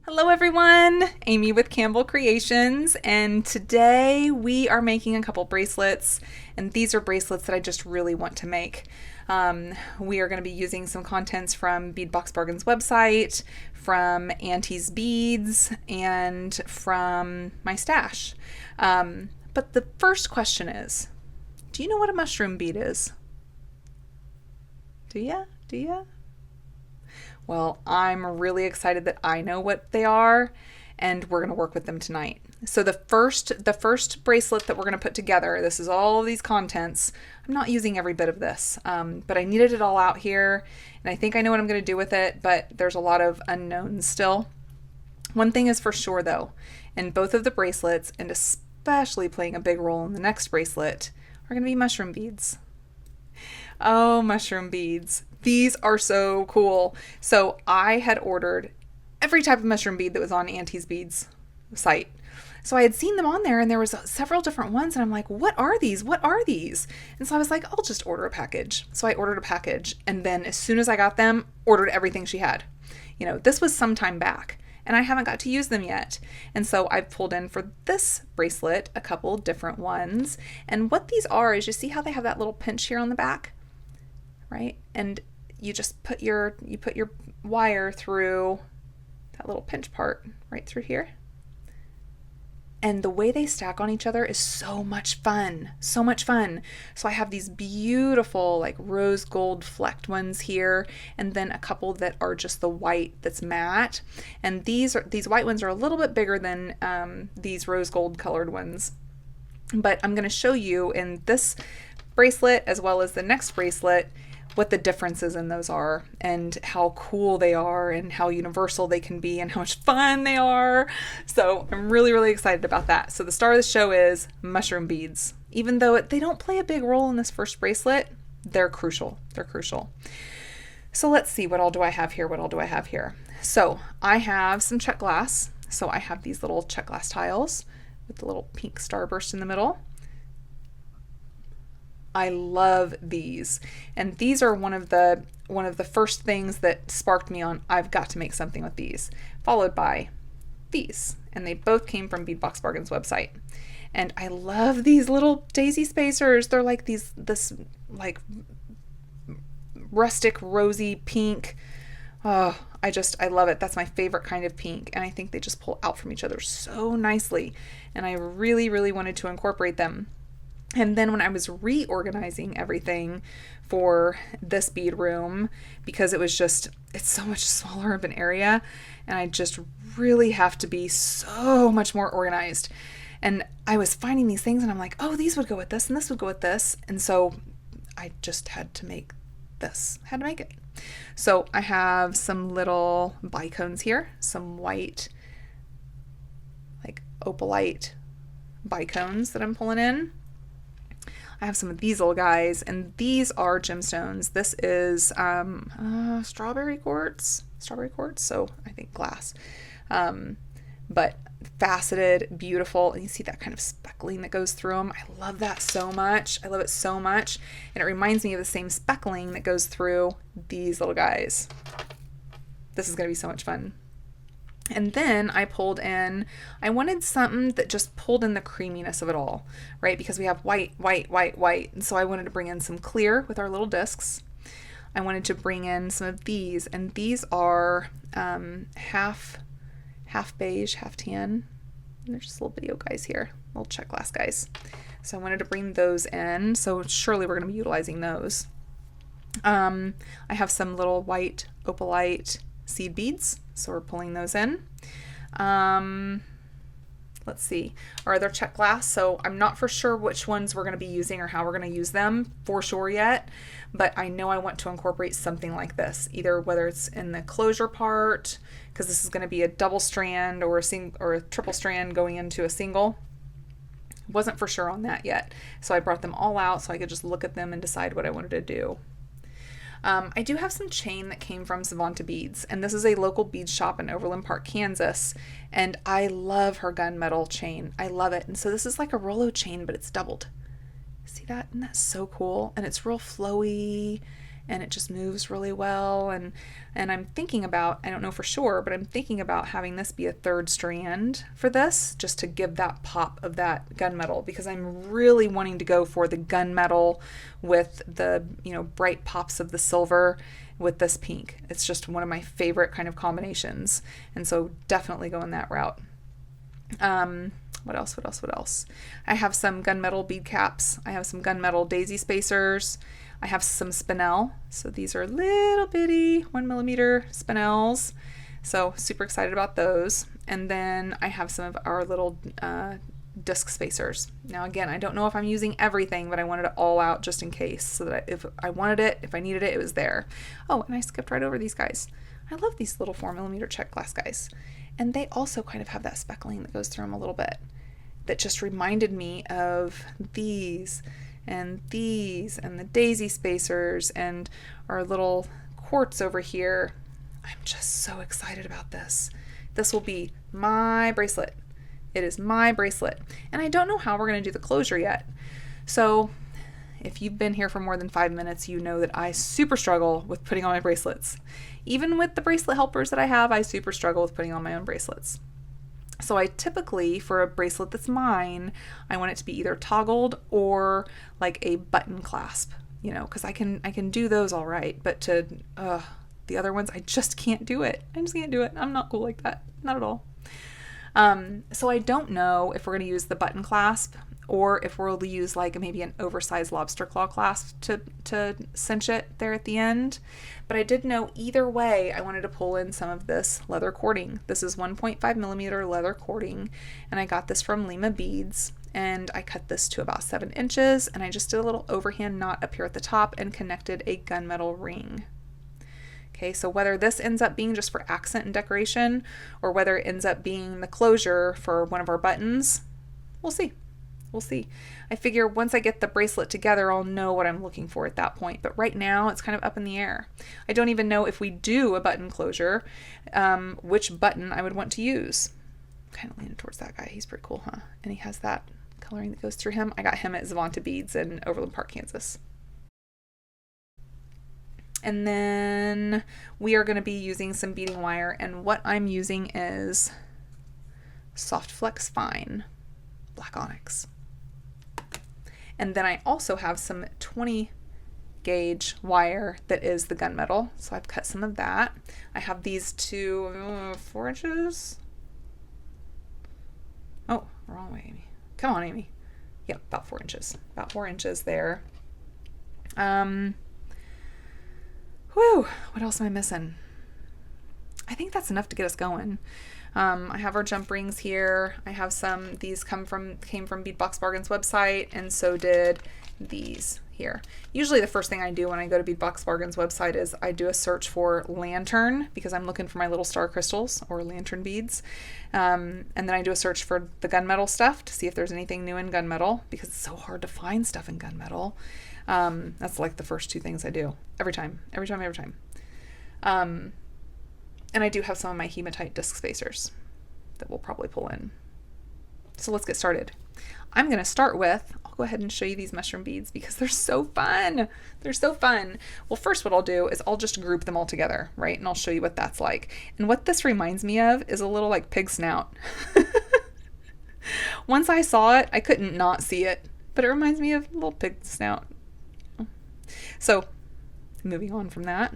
Hello everyone, Amy with Campbell Creations, and today we are making a couple bracelets, and these are bracelets that I just really want to make. We are going to be using some contents from Beadbox Bargain's website, from Auntie's beads, and from my stash. But the first question is, do you know what a mushroom bead is? Do ya? Do ya? Well, I'm really excited that I know what they are, and we're going to work with them tonight. So the first bracelet that we're going to put together, this is all of these contents. I'm not using every bit of this, but I needed it all out here, and I think I know what I'm going to do with it, but there's a lot of unknowns still. One thing is for sure though, in both of the bracelets, and especially playing a big role in the next bracelet, are going to be mushroom beads. Oh, mushroom beads. These are so cool. So I had ordered every type of mushroom bead that was on Auntie's Beads site. So I had seen them on there and there was several different ones and I'm like, what are these? What are these? And so I was like, I'll just order a package. So I ordered a package and then as soon as I got them, ordered everything she had. You know, this was some time back and I haven't got to use them yet. And so I've pulled in for this bracelet a couple different ones. And what these are is you see how they have that little pinch here on the back? Right? And you just put your wire through that little pinch part right through here. And the way they stack on each other is so much fun. So much fun. So I have these beautiful like rose gold flecked ones here and then a couple that are just the white that's matte. And these white ones are a little bit bigger than these rose gold colored ones. But I'm going to show you in this bracelet as well as the next bracelet what the differences in those are and how cool they are and how universal they can be and how much fun they are. So I'm really, really excited about that. So the star of the show is mushroom beads. Even though they don't play a big role in this first bracelet, they're crucial. They're crucial. So let's see, what all do I have here? What all do I have here? So I have some Czech glass. So I have these little Czech glass tiles with the little pink starburst in the middle. I love these. And these are one of the first things that sparked me on I've got to make something with these, followed by these. And they both came from Beadbox Bargain's website. And I love these little daisy spacers. They're like this like rustic rosy pink. Oh, I love it. That's my favorite kind of pink. And I think they just pull out from each other so nicely. And I really, really wanted to incorporate them. And then when I was reorganizing everything for this bead room, because it's so much smaller of an area, and I just really have to be so much more organized. And I was finding these things and I'm like, oh, these would go with this and this would go with this. And so I just had to make this, had to make it. So I have some little bicones here, some white, like opalite bicones that I'm pulling in. I have some of these little guys, and these are gemstones. This is strawberry quartz, so I think glass. But faceted, beautiful, and you see that kind of speckling that goes through them. I love that so much. I love it so much, and it reminds me of the same speckling that goes through these little guys. This is going to be so much fun. And then I wanted something that just pulled in the creaminess of it all, right? Because we have white. And so I wanted to bring in some clear with our little discs. I wanted to bring in some of these, and these are half beige, half tan. And there's just little video guys here, little Czech glass guys. So I wanted to bring those in. So surely we're going to be utilizing those. I have some little white opalite seed beads. So we're pulling those in. Let's see. Are there Czech glass? So I'm not for sure which ones we're going to be using or how we're going to use them for sure yet, but I know I want to incorporate something like this, either whether it's in the closure part, because this is going to be a double strand or a triple strand going into a single. Wasn't for sure on that yet. So I brought them all out so I could just look at them and decide what I wanted to do. I do have some chain that came from Savanta Beads, and this is a local bead shop in Overland Park, Kansas, and I love her gunmetal chain. I love it. And so this is like a Rollo chain, but it's doubled. See that? Isn't that so cool? And it's real flowy, and it just moves really well. And I'm thinking about, I don't know for sure, but I'm thinking about having this be a third strand for this, just to give that pop of that gunmetal, because I'm really wanting to go for the gunmetal with the, you know, bright pops of the silver with this pink. It's just one of my favorite kind of combinations, and so definitely going that route. What else? I have some gunmetal bead caps. I have some gunmetal daisy spacers. I have some spinel. So these are little bitty 1mm spinels. So super excited about those. And then I have some of our little disc spacers. Now again, I don't know if I'm using everything, but I wanted it all out just in case, so that if I wanted it, if I needed it, it was there. Oh, and I skipped right over these guys. I love these little 4mm Czech Glass guys. And they also kind of have that speckling that goes through them a little bit, that just reminded me of these and the daisy spacers and our little quartz over here. I'm just so excited about this. This will be my bracelet. It is my bracelet. And I don't know how we're going to do the closure yet. So if you've been here for more than 5 minutes, you know that I super struggle with putting on my bracelets. Even with the bracelet helpers that I have, I super struggle with putting on my own bracelets. So I typically, for a bracelet that's mine, I want it to be either toggled or like a button clasp, you know, because I can do those all right, but to the other ones, I just can't do it. I just can't do it. I'm not cool like that. Not at all. So I don't know if we're going to use the button clasp or if we'll use like maybe an oversized lobster claw clasp to cinch it there at the end. But I did know either way I wanted to pull in some of this leather cording. This is 1.5mm leather cording, and I got this from Lima Beads, and I cut this to about 7 inches, and I just did a little overhand knot up here at the top and connected a gunmetal ring. Okay, so whether this ends up being just for accent and decoration, or whether it ends up being the closure for one of our buttons, we'll see. We'll see. I figure once I get the bracelet together, I'll know what I'm looking for at that point. But right now, it's kind of up in the air. I don't even know if we do a button closure, which button I would want to use. I'm kind of leaning towards that guy. He's pretty cool, huh? And he has that coloring that goes through him. I got him at Zavanta Beads in Overland Park, Kansas. And then we are going to be using some beading wire, and what I'm using is Soft Flex Fine Black Onyx. And then I also have some 20 gauge wire that is the gunmetal, so I've cut some of that. I have these two 4 inches. Oh, wrong way, Amy. Come on, Amy. Yep, about 4 inches. About 4 inches there. Whew, what else am I missing? I think that's enough to get us going. I have our jump rings here. I have some, these came from Beadbox Bargain's website, and so did these here. Usually the first thing I do when I go to Beadbox Bargain's website is I do a search for lantern, because I'm looking for my little star crystals or lantern beads. And then I do a search for the gunmetal stuff to see if there's anything new in gunmetal, because it's so hard to find stuff in gunmetal. That's like the first 2 things I do every time. And I do have some of my hematite disc spacers that we'll probably pull in. So let's get started. I'm going to start with, I'll go ahead and show you these mushroom beads because they're so fun. They're so fun. Well, first what I'll do is I'll just group them all together, right? And I'll show you what that's like. And what this reminds me of is a little like pig snout. Once I saw it, I couldn't not see it, but it reminds me of a little pig snout. So moving on from that,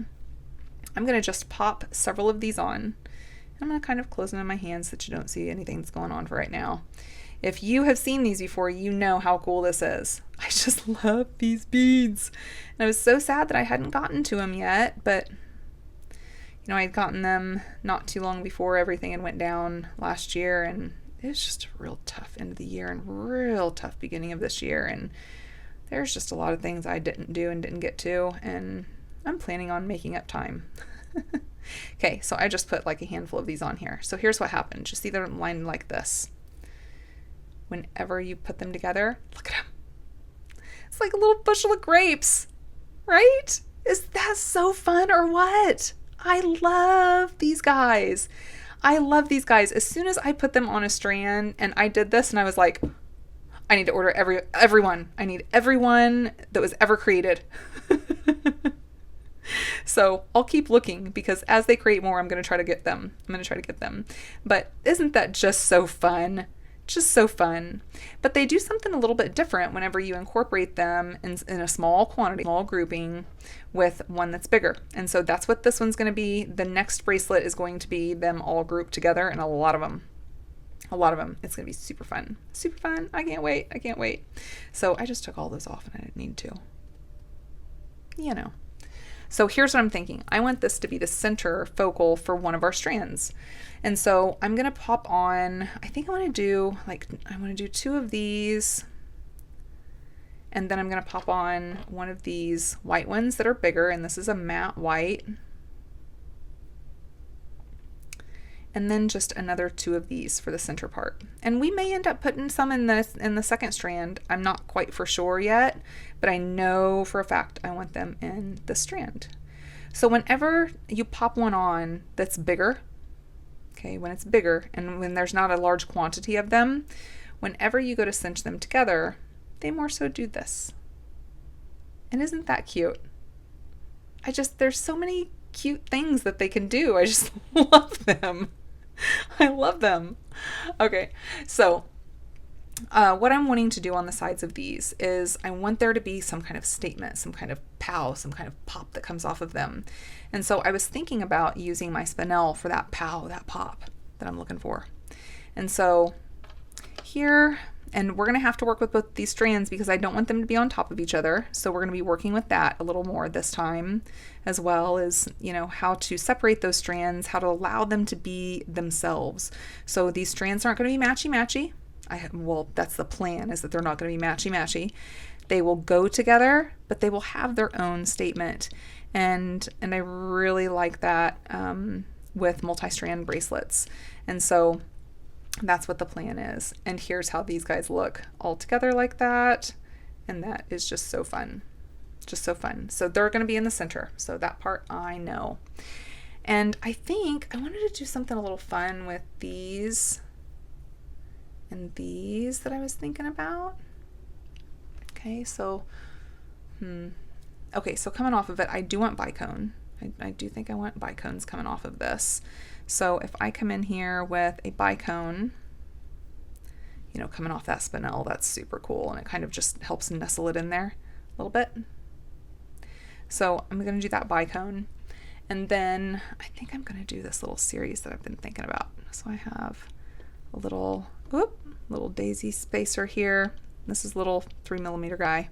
I'm going to just pop several of these on. I'm going to kind of close them in my hands so that you don't see anything that's going on for right now. If you have seen these before, you know how cool this is. I just love these beads. And I was so sad that I hadn't gotten to them yet, but you know, I had gotten them not too long before everything had went down last year, and it was just a real tough end of the year and real tough beginning of this year, and there's just a lot of things I didn't do and didn't get to, and I'm planning on making up time. Okay, so I just put like a handful of these on here. So here's what happened. You see they're lined like this. Whenever you put them together, look at them. It's like a little bushel of grapes, right? Is that so fun or what? I love these guys. I love these guys. As soon as I put them on a strand, and I did this and I was like, I need to order everyone. I need everyone that was ever created. So I'll keep looking because as they create more, I'm going to try to get them. But isn't that just so fun? Just so fun. But they do something a little bit different whenever you incorporate them in a small quantity, small grouping with one that's bigger. And so that's what this one's going to be. The next bracelet is going to be them all grouped together, and a lot of them. It's going to be super fun. Super fun. I can't wait. So I just took all those off and I didn't need to. You know. So here's what I'm thinking. I want this to be the center focal for one of our strands. And so I'm going to pop on, I think I want to do two of these. And then I'm going to pop on one of these white ones that are bigger. And this is a matte white. And then just another two of these for the center part. And we may end up putting some in the second strand. I'm not quite for sure yet, but I know for a fact I want them in the strand. So whenever you pop one on that's bigger, okay, when it's bigger and when there's not a large quantity of them, whenever you go to cinch them together, they more so do this. And isn't that cute? There's so many cute things that they can do. I just love them. I love them. Okay, so what I'm wanting to do on the sides of these is I want there to be some kind of statement, some kind of pow, some kind of pop that comes off of them. And so I was thinking about using my spinel for that pow, that pop that I'm looking for. And so here, and we're going to have to work with both these strands because I don't want them to be on top of each other. So we're going to be working with that a little more this time, as well as, how to separate those strands, how to allow them to be themselves. So these strands aren't going to be matchy-matchy. Well, that's the plan, is that they're not going to be matchy-matchy. They will go together, but they will have their own statement. And I really like that with multi-strand bracelets. And so that's what the plan is. And here's how these guys look all together like that. And that is just so fun. Just so fun. So they're going to be in the center. So that part I know. And I think I wanted to do something a little fun with these and these that I was thinking about. Okay, so okay, so coming off of it, I do want bicone. I do think I want bicones coming off of this. So if I come in here with a bicone, coming off that spinel, that's super cool, and it kind of just helps nestle it in there a little bit. So I'm going to do that bicone, and then I think I'm going to do this little series that I've been thinking about. So I have a little daisy spacer here. This is a little 3mm guy.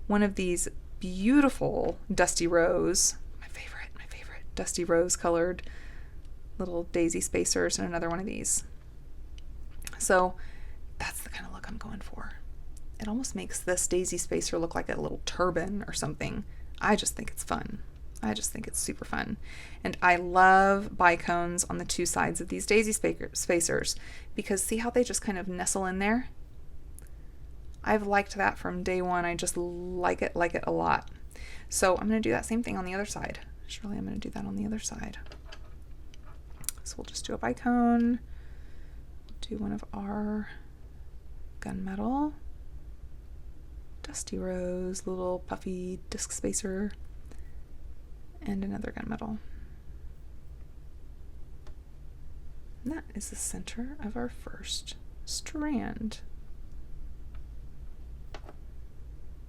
One of these beautiful dusty rose, my favorite dusty rose colored little daisy spacers, and another one of these. So that's the kind of look I'm going for. It almost makes this daisy spacer look like a little turban or something. I just think it's fun. I just think it's super fun. And I love bicones on the two sides of these daisy spacers because see how they just kind of nestle in there? I've liked that from day one. I just like it a lot. So I'm going to do that same thing on the other side. Surely I'm going to do that on the other side. So we'll just do a bicone, do one of our gunmetal, dusty rose, little puffy disc spacer, and another gunmetal. And that is the center of our first strand.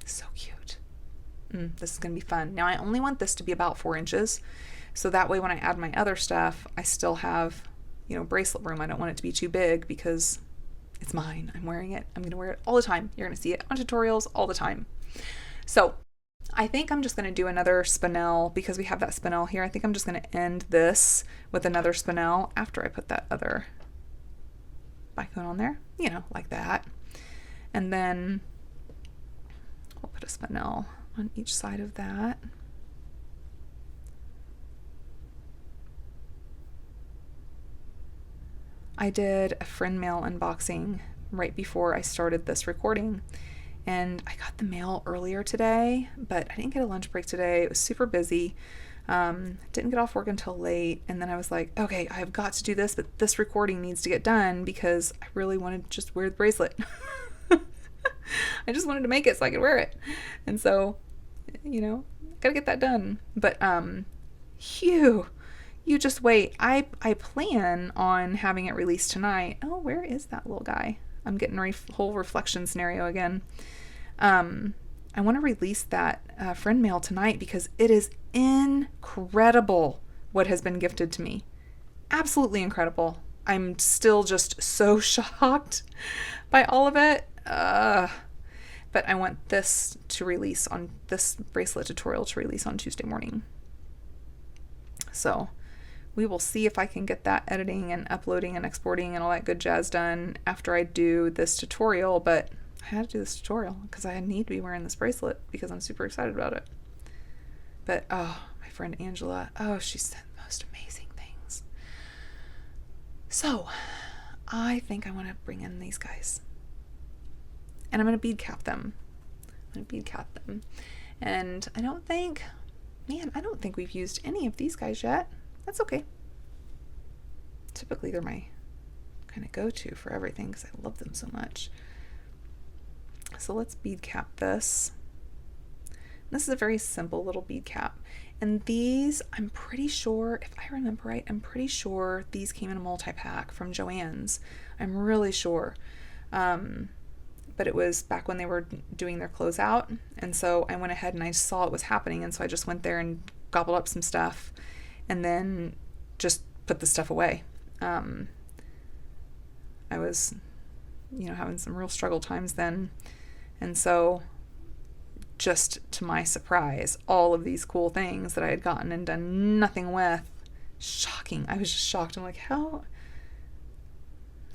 So cute. This is going to be fun. Now I only want this to be about 4 inches. So that way when I add my other stuff, I still have, bracelet room. I don't want it to be too big because it's mine. I'm wearing it. I'm going to wear it all the time. You're going to see it on tutorials all the time. So I think I'm just going to do another spinel because we have that spinel here. I think I'm just going to end this with another spinel after I put that other bicone on there, like that. And then we'll put a spinel on each side of that. I did a friend mail unboxing right before I started this recording, and I got the mail earlier today, but I didn't get a lunch break today. It was super busy. Didn't get off work until late, and then I was like, okay, I've got to do this, but this recording needs to get done because I really wanted to just wear the bracelet. I just wanted to make it so I could wear it. And so you know, gotta get that done. But phew, you just wait. I plan on having it released tonight. Oh, where is that little guy? I'm getting a whole reflection scenario again. I want to release that friend mail tonight because it is incredible what has been gifted to me. Absolutely incredible. I'm still just so shocked by all of it. But I want this bracelet tutorial to release on Tuesday morning. So we will see if I can get that editing and uploading and exporting and all that good jazz done after I do this tutorial. But I had to do this tutorial because I need to be wearing this bracelet because I'm super excited about it. But oh, my friend Angela, oh, she said the most amazing things. So I think I want to bring in these guys. And I'm going to bead cap them. And I don't think we've used any of these guys yet. That's okay. Typically, they're my kind of go-to for everything because I love them so much. So let's bead cap this. This is a very simple little bead cap. And these, I'm pretty sure, if I remember right, I'm pretty sure these came in a multi-pack from Joann's. I'm really sure. But it was back when they were doing their closeout. And so I went ahead and I saw it was happening. And so I just went there and gobbled up some stuff and then just put the stuff away. I was, having some real struggle times then. And so just to my surprise, all of these cool things that I had gotten and done nothing with, shocking. I was just shocked. I'm like, how?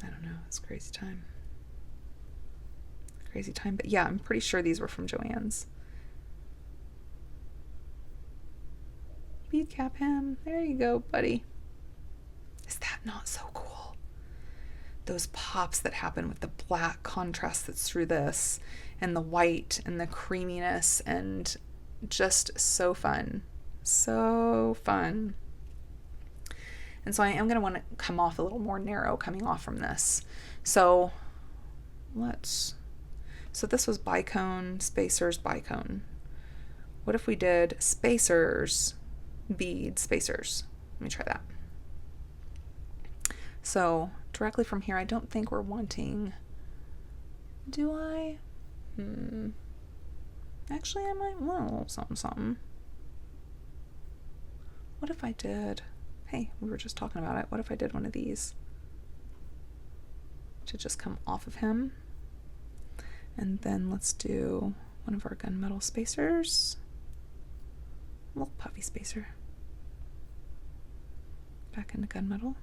I don't know. It's a crazy time. But yeah, I'm pretty sure these were from Joann's. Bead cap him. There you go, buddy. Is that not so cool? Those pops that happen with the black contrast that's through this and the white and the creaminess and just so fun. So fun. And so I am going to want to come off a little more narrow coming off from this. So this was bicone, spacers, bicone. What if we did spacers, bead, spacers? Let me try that. So directly from here, I don't think we're wanting, do I? Actually, I might want a little something. What if I did, hey, we were just talking about it. What if I did one of these to just come off of him? And then let's do one of our gunmetal spacers. A little puffy spacer. Back into gunmetal.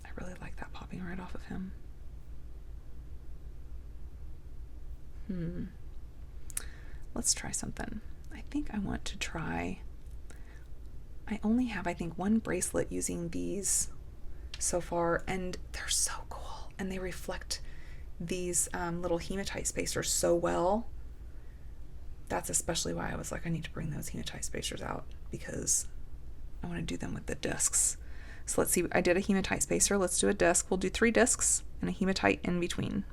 I really like that popping right off of him. Let's try something. I think I want to try, I only have, I think, one bracelet using these so far, and they're so cool. And they reflect these little hematite spacers so well. That's especially why I was like, I need to bring those hematite spacers out because I want to do them with the discs. So let's see, I did a hematite spacer. Let's do a disc. We'll do 3 discs and a hematite in between.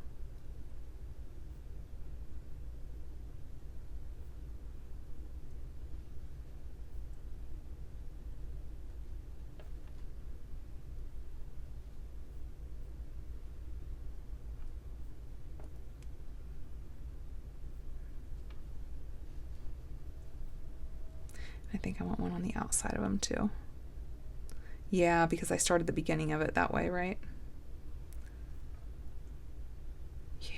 I think I want one on the outside of them too. Yeah, because I started the beginning of it that way, right? Yeah,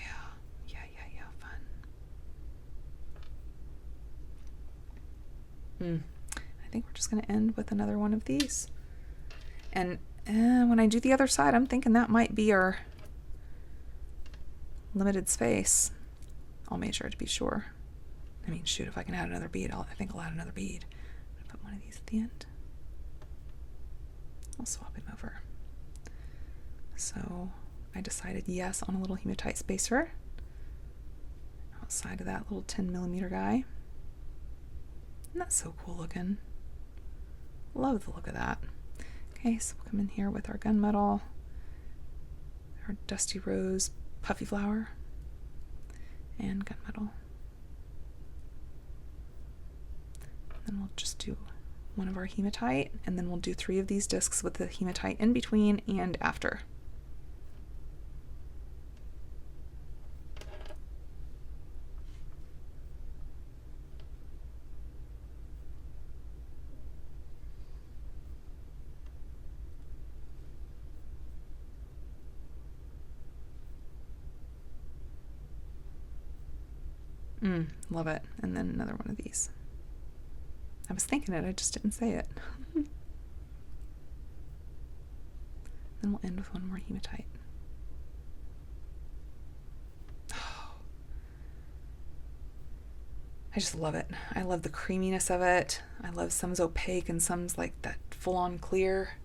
fun. I think we're just going to end with another one of these. And when I do the other side, I'm thinking that might be our limited space. I'll make sure to be sure. I mean, shoot, if I can add another bead, I think I'll add another bead. I'm going to put one of these at the end. I'll swap him over. So I decided yes on a little hematite spacer outside of that little 10mm guy. And that's so cool looking. Love the look of that. Okay, so we'll come in here with our gunmetal, our dusty rose puffy flower, and gunmetal. Then we'll just do one of our hematite, and then we'll do 3 of these discs with the hematite in between and after. Love it. And then another one of these. I was thinking it, I just didn't say it. Then we'll end with one more hematite. Oh, I just love it. I love the creaminess of it. I love some's opaque and some's like that full-on clear,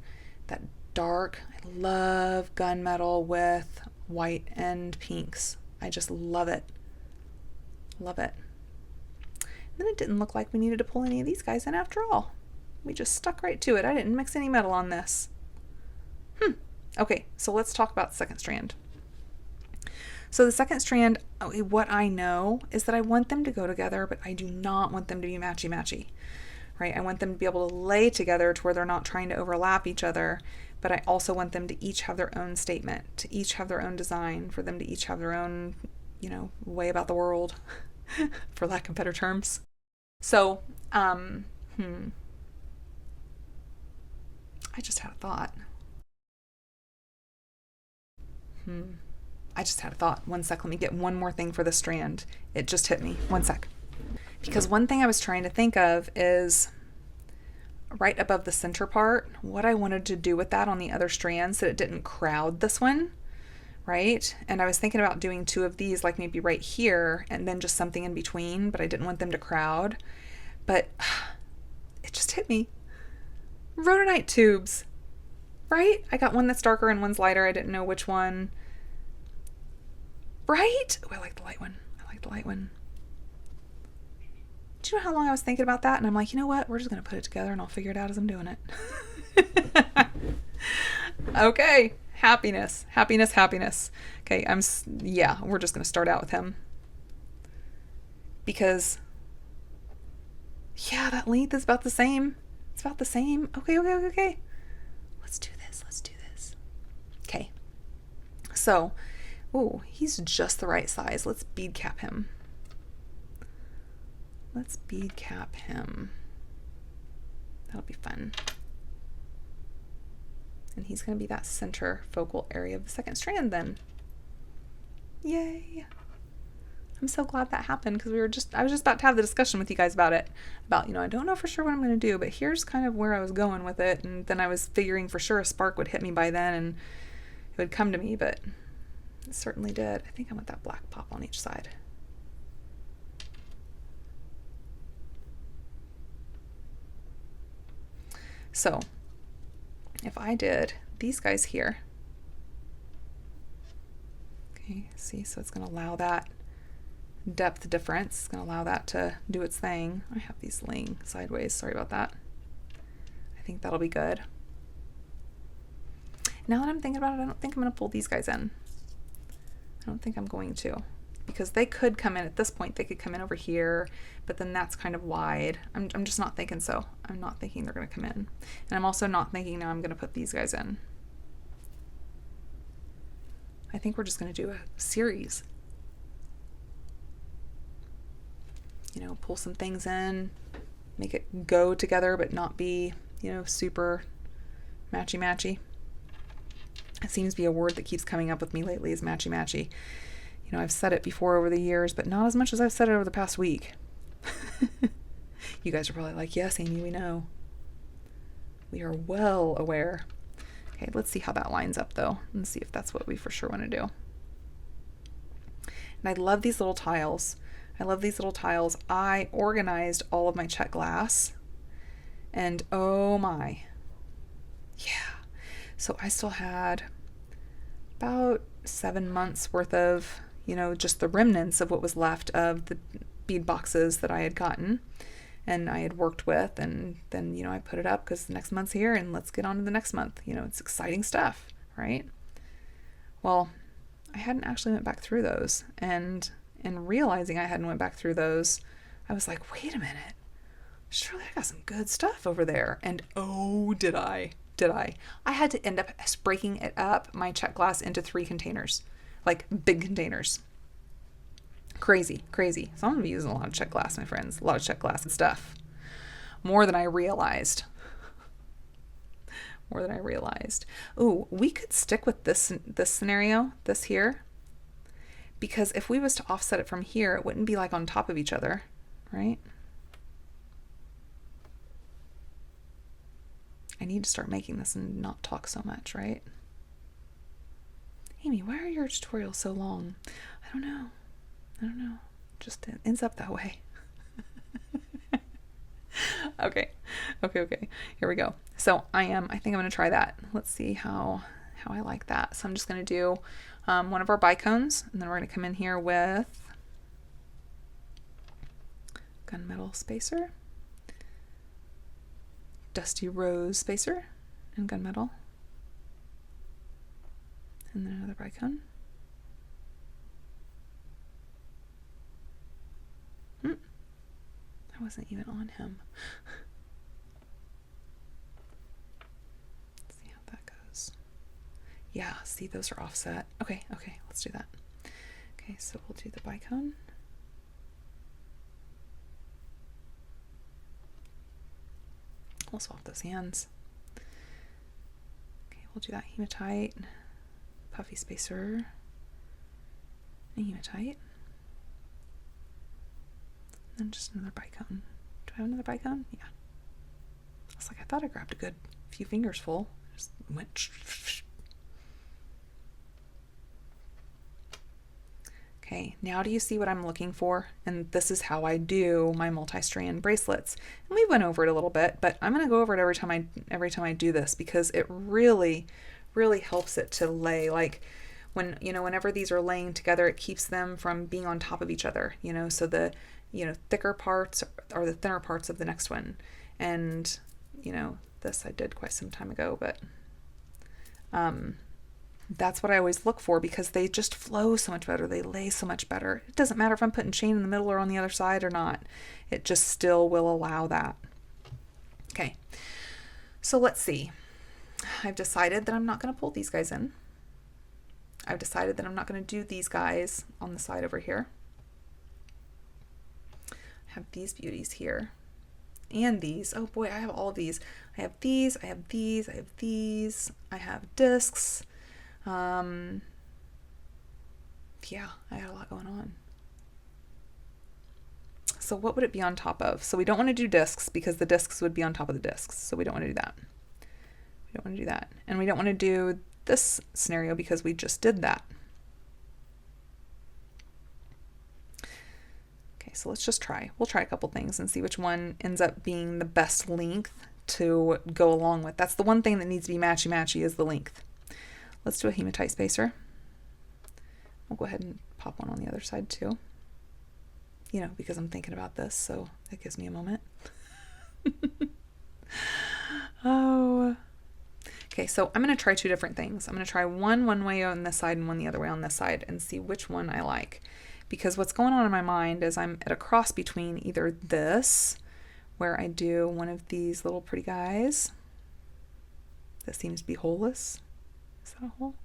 that dark. I love gunmetal with white and pinks. I just love it. Love it. And then it didn't look like we needed to pull any of these guys in after all. We just stuck right to it. I didn't mix any metal on this. Okay, so let's talk about the second strand. So the second strand, what I know is that I want them to go together, but I do not want them to be matchy-matchy, right? I want them to be able to lay together to where they're not trying to overlap each other, but I also want them to each have their own statement, to each have their own design, for them to each have their own, you know, way about the world, for lack of better terms. So, I just had a thought. I just had a thought. One sec, let me get one more thing for the strand. It just hit me. One sec. Because one thing I was trying to think of is right above the center part, what I wanted to do with that on the other strand so it didn't crowd this one, right? And I was thinking about doing 2 of these, like maybe right here, and then just something in between, but I didn't want them to crowd. But it just hit me. Rhodonite tubes, right? I got one that's darker and one's lighter. I didn't know which one. Right? Oh, I like the light one. I like the light one. Do you know how long I was thinking about that? And I'm like, you know what? We're just going to put it together and I'll figure it out as I'm doing it. Okay. Happiness. Happiness, happiness. Okay, yeah, we're just going to start out with him. Because, yeah, that length is about the same. It's about the same. Okay. Let's do this. Let's do this. Okay. So, oh, he's just the right size. Let's bead cap him. Let's bead cap him. That'll be fun. And he's going to be that center focal area of the second strand then. Yay. I'm so glad that happened because I was just about to have the discussion with you guys about it. About, you know, I don't know for sure what I'm going to do, but here's kind of where I was going with it. And then I was figuring for sure a spark would hit me by then and it would come to me, but it certainly did. I think I want that black pop on each side. So if I did these guys here, okay, see, so it's going to allow that depth difference. It's going to allow that to do its thing. I have these laying sideways. Sorry about that. I think that'll be good. Now that I'm thinking about it, I don't think I'm going to pull these guys in. I don't think I'm going to, because they could come in at this point. They could come in over here, but then that's kind of wide. I'm just not thinking so. I'm not thinking they're going to come in. And I'm also not thinking now I'm going to put these guys in. I think we're just going to do a series. You know, pull some things in, make it go together, but not be, you know, super matchy-matchy. It seems to be a word that keeps coming up with me lately is matchy-matchy. You know, I've said it before over the years, but not as much as I've said it over the past week. You guys are probably like, yes, Amy, we know. We are well aware. Okay, let's see how that lines up, though, and see if that's what we for sure want to do. And I love these little tiles. I love these little tiles. I organized all of my Czech glass, and oh my. Yeah. So I still had about 7 months worth of, you know, just the remnants of what was left of the bead boxes that I had gotten and I had worked with, and then, you know, I put it up because the next month's here and let's get on to the next month. You know, it's exciting stuff, right? Well, I hadn't actually went back through those, and and realizing I hadn't went back through those, I was like, wait a minute, surely I got some good stuff over there. And oh, did I. I had to end up breaking it up, my Czech glass, into 3 containers, like big containers. Crazy. So I'm going to be using a lot of Czech glass, my friends. A lot of Czech glass and stuff. More than I realized. Ooh, we could stick with this scenario, this here. Because if we was to offset it from here, it wouldn't be like on top of each other, right? I need to start making this and not talk so much, right? Amy, why are your tutorials so long? I don't know. Just it ends up that way. Okay. Here we go. So I think I'm going to try that. Let's see how I like that. So I'm just going to do one of our bicones, and then we're going to come in here with gunmetal spacer, dusty rose spacer, and gunmetal, and then another bicone. I wasn't even on him. Let's see how that goes. Yeah, see, those are offset. Okay, let's do that. Okay, so we'll do the bicone. We'll swap those hands. Okay, we'll do that hematite, puffy spacer, and hematite. And just another bicone. Do I have another bicone? Yeah. I was like, I thought I grabbed a good few fingers full. Just went. Okay, now do you see what I'm looking for? And this is how I do my multi-strand bracelets. And we went over it a little bit, but I'm going to go over it every time I do this, because it really, really helps it to lay. Like whenever these are laying together, it keeps them from being on top of each other, so the thicker parts are the thinner parts of the next one. And, this I did quite some time ago, but that's what I always look for, because they just flow so much better. They lay so much better. It doesn't matter if I'm putting chain in the middle or on the other side or not. It just still will allow that. Okay, so let's see. I've decided that I'm not going to pull these guys in. I've decided that I'm not going to do these guys on the side over here. Have these beauties here, and these. Oh boy, I have all of these. I have these, I have these, I have these, I have discs. Yeah, I got a lot going on. So what would it be on top of? So we don't want to do discs, because the discs would be on top of the discs. So we don't want to do that. And we don't want to do this scenario, because we just did that. So let's just try. We'll try a couple things and see which one ends up being the best length to go along with. That's the one thing that needs to be matchy-matchy, is the length. Let's do a hematite spacer. We'll go ahead and pop one on the other side too. Because I'm thinking about this, so that gives me a moment. Oh. Okay, so I'm going to try 2 different things. I'm going to try one way on this side and one the other way on this side, and see which one I like. Because what's going on in my mind is I'm at a cross between either this, where I do one of these little pretty guys that seems to be holeless. Is that a hole?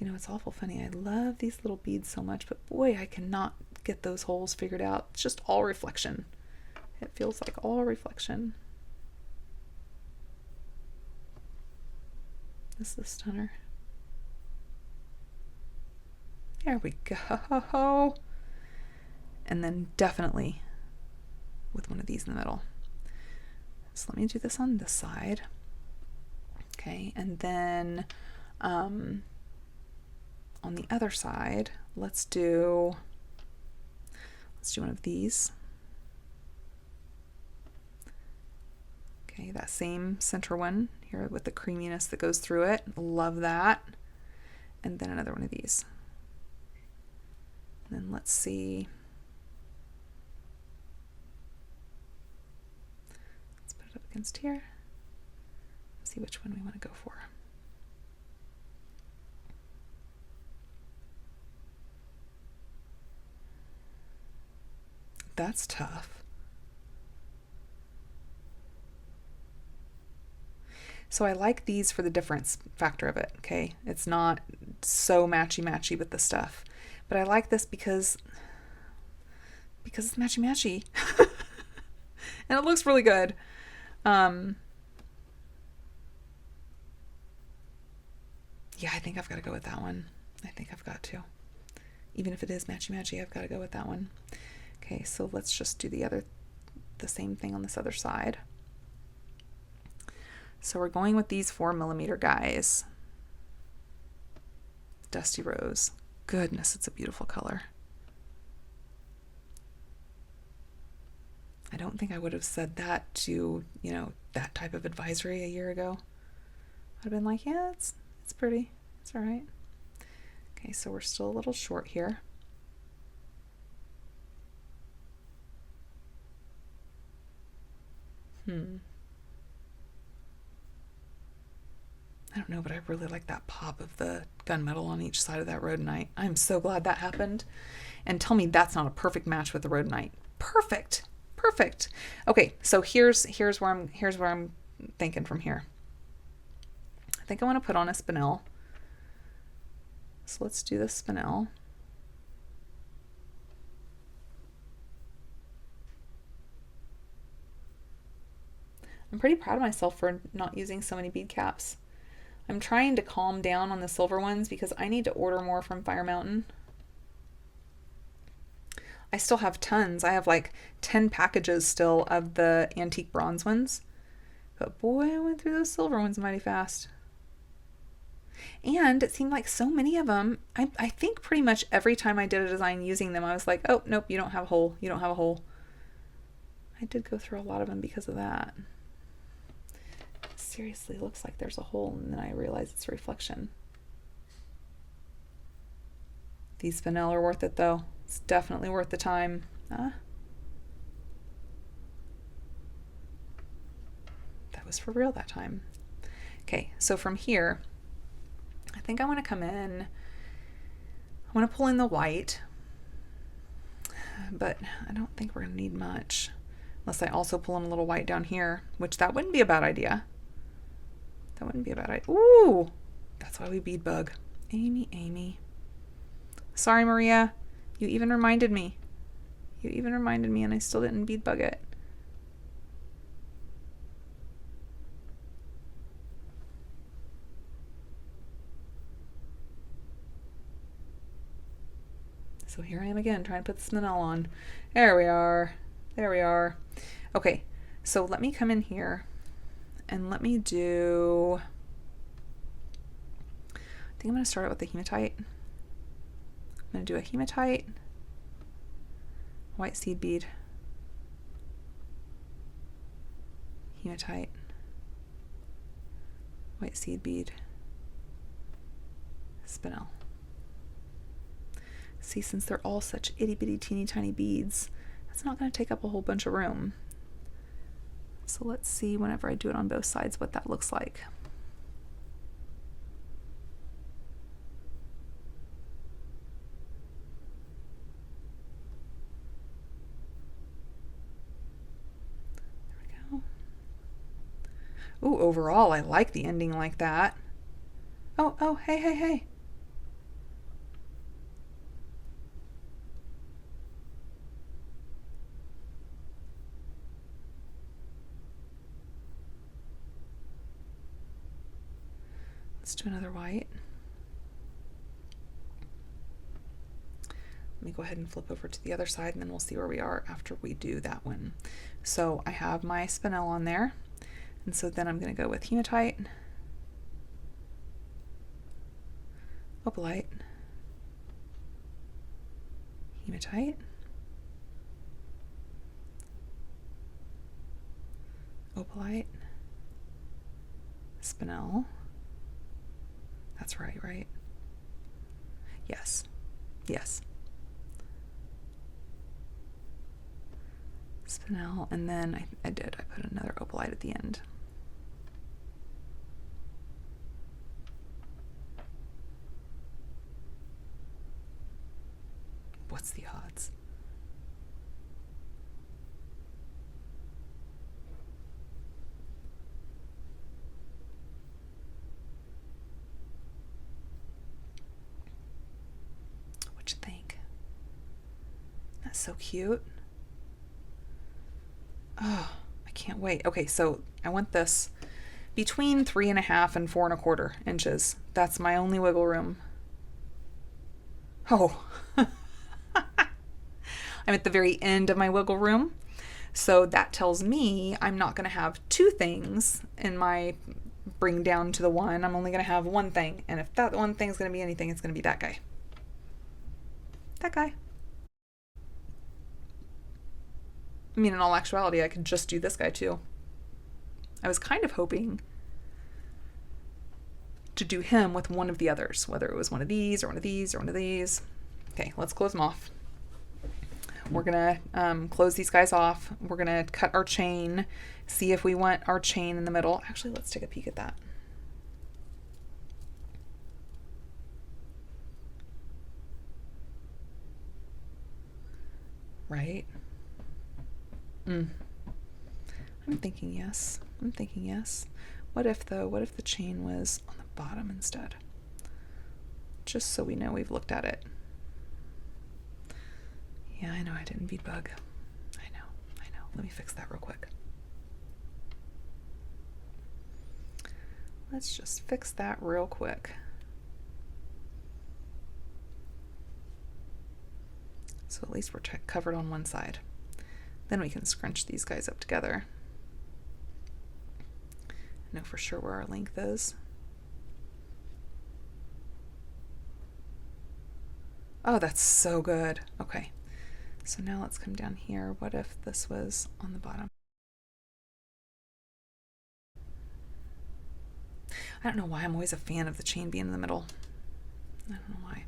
It's awful funny. I love these little beads so much, but boy, I cannot get those holes figured out. It's just all reflection. It feels like all reflection. This is a stunner. There we go. And then definitely with one of these in the middle. So let me do this on this side. Okay, and then on the other side, let's do one of these. Okay, that same center one here with the creaminess that goes through it. Love that. And then another one of these. And then let's see. Let's put it up against here. see which one we want to go for. That's tough. So I like these for the difference factor of it, okay? It's not so matchy-matchy with the stuff. But I like this because it's matchy-matchy. And it looks really good. Yeah, I think I've got to go with that one. I think I've got to. Even if it is matchy-matchy, I've got to go with that one. Okay, so let's just do the same thing on this other side. So we're going with these 4mm guys. Dusty Rose. Goodness, it's a beautiful color. I don't think I would have said that to, you know, that type of advisory a year ago. I'd have been like, yeah, it's pretty. It's all right. Okay, so we're still a little short here. I don't know, but I really like that pop of the gunmetal on each side of that rhodonite. I'm so glad that happened. And tell me that's not a perfect match with the rhodonite. Perfect. Perfect. Okay, so here's where I'm thinking from here. I think I want to put on a spinel. So let's do the spinel. I'm pretty proud of myself for not using so many bead caps. I'm trying to calm down on the silver ones because I need to order more from Fire Mountain. I still have tons. I have like 10 packages still of the antique bronze ones. But boy, I went through those silver ones mighty fast. And it seemed like so many of them, I think pretty much every time I did a design using them, I was like, oh, nope, you don't have a hole. You don't have a hole. I did go through a lot of them because of that. Seriously, looks like there's a hole, and then I realize it's a reflection. These spinel are worth it though. It's definitely worth the time. That was for real that time. Okay, so from here, I think I want to come in. I want to pull in the white, but I don't think we're going to need much. Unless I also pull in a little white down here, which that wouldn't be a bad idea. That wouldn't be a bad idea. Ooh, that's why we bead bug. Amy. Sorry, Maria. You even reminded me. And I still didn't bead bug it. So here I am again, trying to put the spinel on. There we are. Okay, so let me come in here and let me do, I think I'm going to start out with the hematite. I'm going to do a hematite, white seed bead, hematite, white seed bead, spinel. See, since they're all such itty bitty teeny tiny beads, that's not going to take up a whole bunch of room. So let's see whenever I do it on both sides what that looks like. There we go. Ooh, overall I like the ending like that. Oh, hey. Let's do another white. Let me go ahead and flip over to the other side and then we'll see where we are after we do that one. So I have my spinel on there, and so then I'm going to go with hematite, opalite, hematite, opalite, spinel. That's right? Yes. Spinel, and then I put another opalite at the end. What's the odds? What you think? That's so cute. Oh, I can't wait. Okay, so I want this between 3.5 and 4.25 inches. That's my only wiggle room. Oh, I'm at the very end of my wiggle room. So that tells me I'm not going to have two things in my bring down to the one. I'm only going to have one thing. And if that one thing is going to be anything, it's going to be that guy. That guy. I mean, in all actuality, I could just do this guy too. I was kind of hoping to do him with one of the others, whether it was one of these or one of these or one of these. Okay, let's close them off. We're gonna close these guys off. We're gonna cut our chain, see if we want our chain in the middle. Actually, let's take a peek at that. Right? I'm thinking yes. I'm thinking yes. What if the chain was on the bottom instead? Just so we know we've looked at it. Yeah, I know I didn't bead bug. I know. Let me fix that real quick. Let's just fix that real quick. So at least we're covered on one side. Then we can scrunch these guys up together. Know for sure where our length is. Oh, that's so good. Okay. So now let's come down here. What if this was on the bottom? I don't know why I'm always a fan of the chain being in the middle. I don't know why.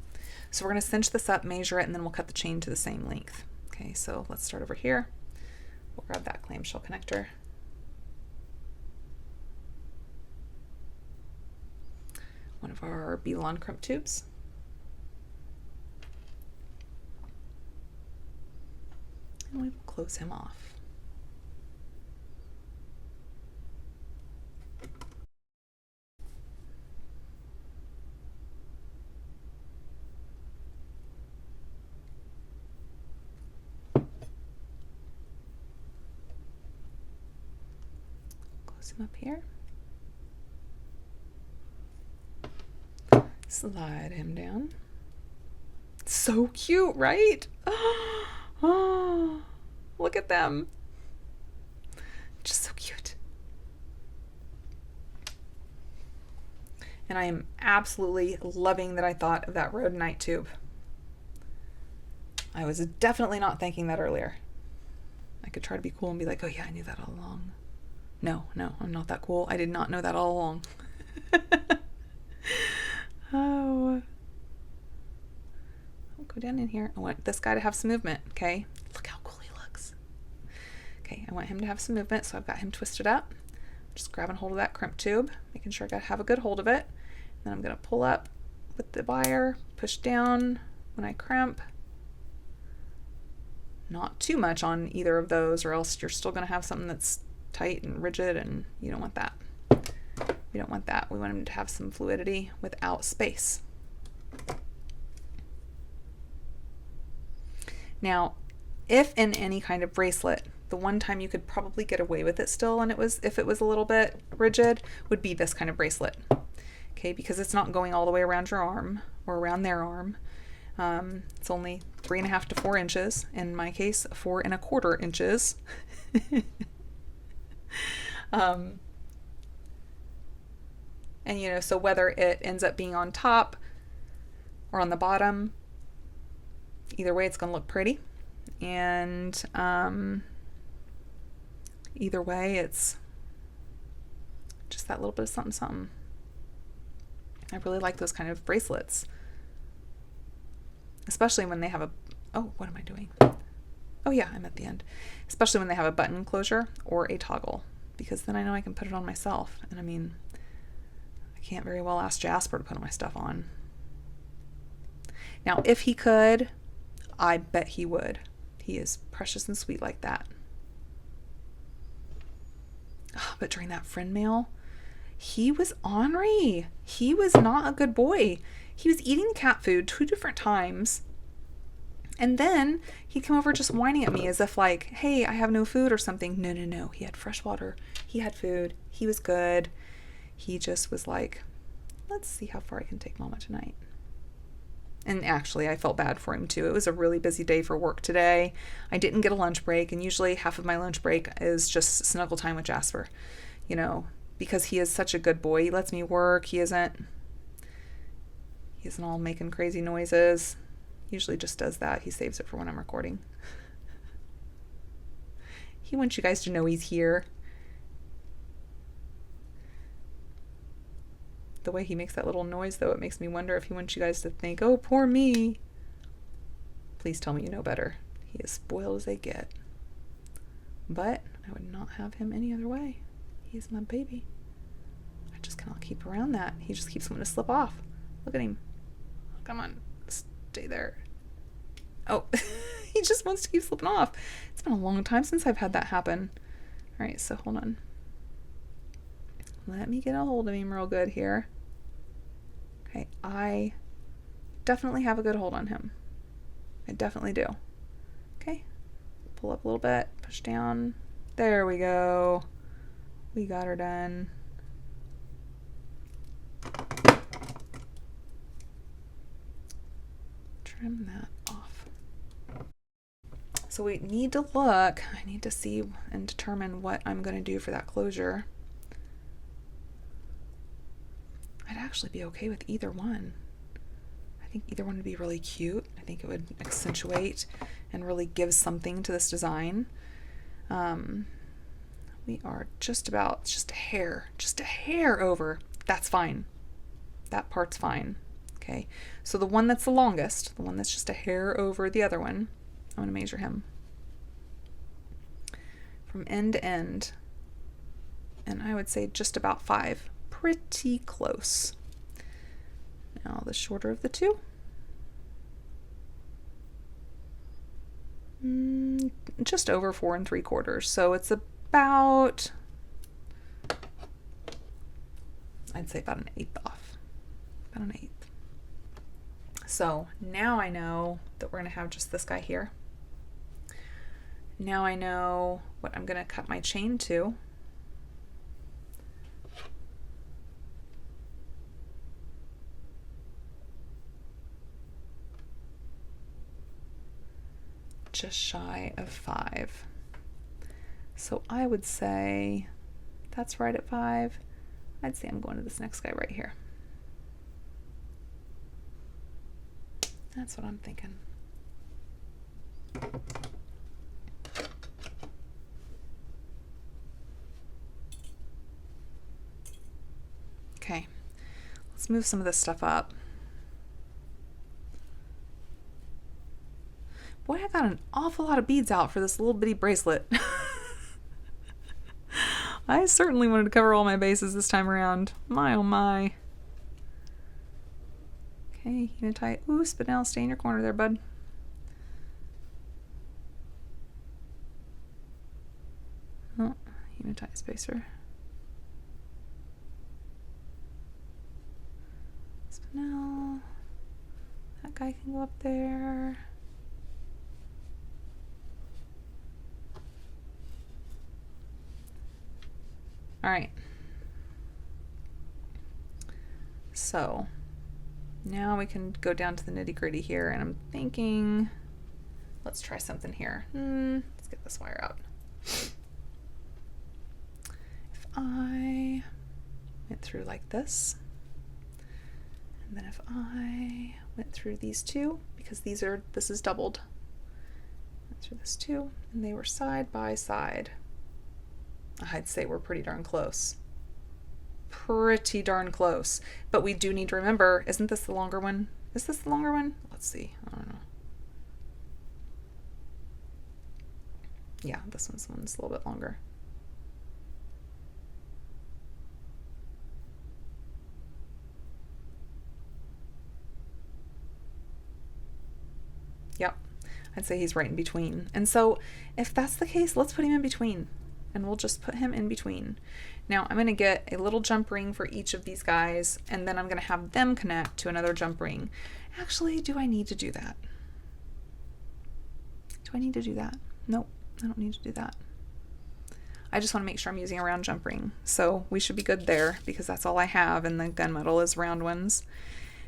So we're going to cinch this up, measure it, and then we'll cut the chain to the same length. Okay, so let's start over here. We'll grab that clamshell connector. One of our Belon crimp tubes. And we will close him off. Close him up here. Slide him down. So cute, right? Oh, look at them. Just so cute. And I am absolutely loving that I thought of that rhodonite tube. I was definitely not thinking that earlier. I could try to be cool and be like, oh yeah, I knew that all along. No, I'm not that cool. I did not know that all along. Oh. I'll go down in here. I want this guy to have some movement, okay? Look how cool he looks. Okay, I want him to have some movement, so I've got him twisted up. Just grabbing hold of that crimp tube, making sure I gotta have a good hold of it. Then I'm gonna pull up with the wire, push down when I crimp. Not too much on either of those, or else you're still gonna have something that's tight and rigid, and you don't want that. We don't want that. We want him to have some fluidity without space. Now, if in any kind of bracelet, the one time you could probably get away with it still, and if it was a little bit rigid, would be this kind of bracelet. Okay, because it's not going all the way around your arm or around their arm. It's only 3.5 to 4 inches. In my case, 4.25 inches. And you know, so whether it ends up being on top or on the bottom, either way it's going to look pretty. And either way, it's just that little bit of something something. I really like those kind of bracelets, especially when they have a, oh, what am I doing? Oh yeah, I'm at the end. Especially when they have a button closure or a toggle, because then I know I can put it on myself. And I mean, I can't very well ask Jasper to put my stuff on. Now, if he could, I bet he would. He is precious and sweet like that. Oh, but during that friend mail, he was ornery. He was not a good boy. He was eating cat food 2 different times. And then he'd come over just whining at me as if like, hey, I have no food or something. No, no, no. He had fresh water. He had food. He was good. He just was like, let's see how far I can take Mama tonight. And actually, I felt bad for him too. It was a really busy day for work today. I didn't get a lunch break, and usually half of my lunch break is just snuggle time with Jasper, you know, because he is such a good boy. He lets me work. He isn't all making crazy noises. Usually just does that. He saves it for when I'm recording. He wants you guys to know he's here. The way he makes that little noise, though, it makes me wonder if he wants you guys to think, oh, poor me. Please tell me you know better. He is spoiled as they get. But I would not have him any other way. He is my baby. I just cannot keep around that. He just keeps wanting to slip off. Look at him. Come on. Stay there. Oh, he just wants to keep slipping off. It's been a long time since I've had that happen. All right, so hold on. Let me get a hold of him real good here. Okay, I definitely have a good hold on him. I definitely do. Okay, pull up a little bit, push down. There we go. We got her done. Trim that off. So we need to look. I need to see and determine what I'm going to do for that closure. I'd actually be okay with either one. I think either one would be really cute. I think it would accentuate and really give something to this design. We are just a hair over. That's fine. That part's fine. Okay, so the one that's the longest, the one that's just a hair over the other one, I'm going to measure him from end to end. And I would say just about 5. Pretty close. Now the shorter of the two. Just over 4 3/4. So it's about, I'd say about an 1/8 off. About an 1/8. So now I know that we're going to have just this guy here. Now I know what I'm going to cut my chain to. Just shy of 5. So I would say that's right at 5. I'd say I'm going to this next guy right here. That's what I'm thinking. Okay, let's move some of this stuff up. Boy, I got an awful lot of beads out for this little bitty bracelet. I certainly wanted to cover all my bases this time around. My oh my. Okay, unitight. Ooh, Spinel, stay in your corner there, bud. Oh, unitight spacer. Spinel. That guy can go up there. All right. So now we can go down to the nitty-gritty here, and I'm thinking, let's try something here. Let's get this wire out. If I went through like this, and then if I went through these two, because this is doubled, went through this too, and they were side by side, I'd say we're pretty darn close. Pretty darn close. But we do need to remember, isn't this the longer one? Is this the longer one? Let's see. I don't know. Yeah, this one's the one that's a little bit longer. Yep. I'd say he's right in between. And so if that's the case, let's put him in between. And we'll just put him in between. Now I'm going to get a little jump ring for each of these guys, and then I'm going to have them connect to another jump ring. Actually, do I need to do that? Do I need to do that? Nope, I don't need to do that. I just want to make sure I'm using a round jump ring. So we should be good there because that's all I have, and the gunmetal is round ones.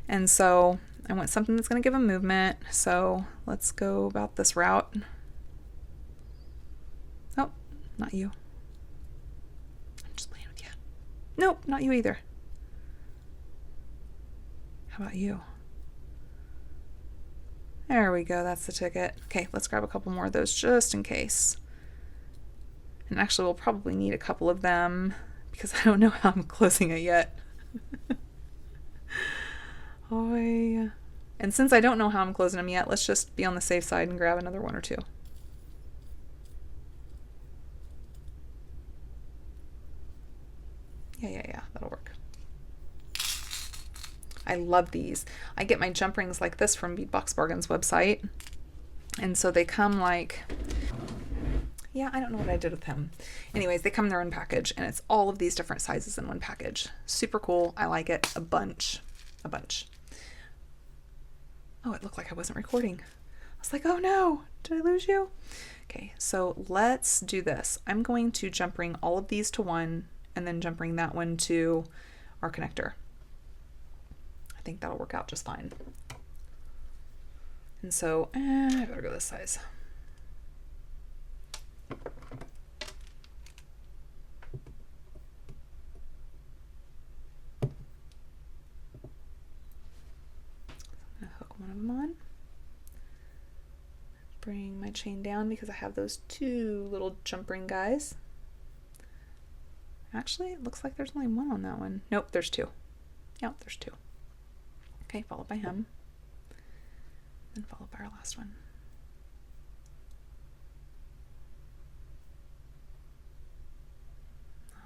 And so I want something that's going to give them movement. So let's go about this route. Oh, not you. I'm just playing with you. Nope, not you either. How about you? There we go, that's the ticket. Okay, let's grab a couple more of those just in case. And actually we'll probably need a couple of them because I don't know how I'm closing it yet. Oh, yeah. And since I don't know how I'm closing them yet, let's just be on the safe side and grab another one or two. Yeah, that'll work. I love these. I get my jump rings like this from Beadbox Bargain's website. And so they come like, yeah, I don't know what I did with them. Anyways, they come in their own package, and it's all of these different sizes in one package. Super cool. I like it a bunch. A bunch. Oh, it looked like I wasn't recording. I was like, oh no, did I lose you? Okay, so let's do this. I'm going to jump ring all of these to one, and then jump ring that one to our connector. I think that'll work out just fine. And so, I better go this size. I'm gonna hook one of them on. Bring my chain down because I have those two little jump ring guys. Actually, it looks like there's only one on that one. Nope, there's two. Yep, there's two. Okay, followed by him. Then followed by our last one.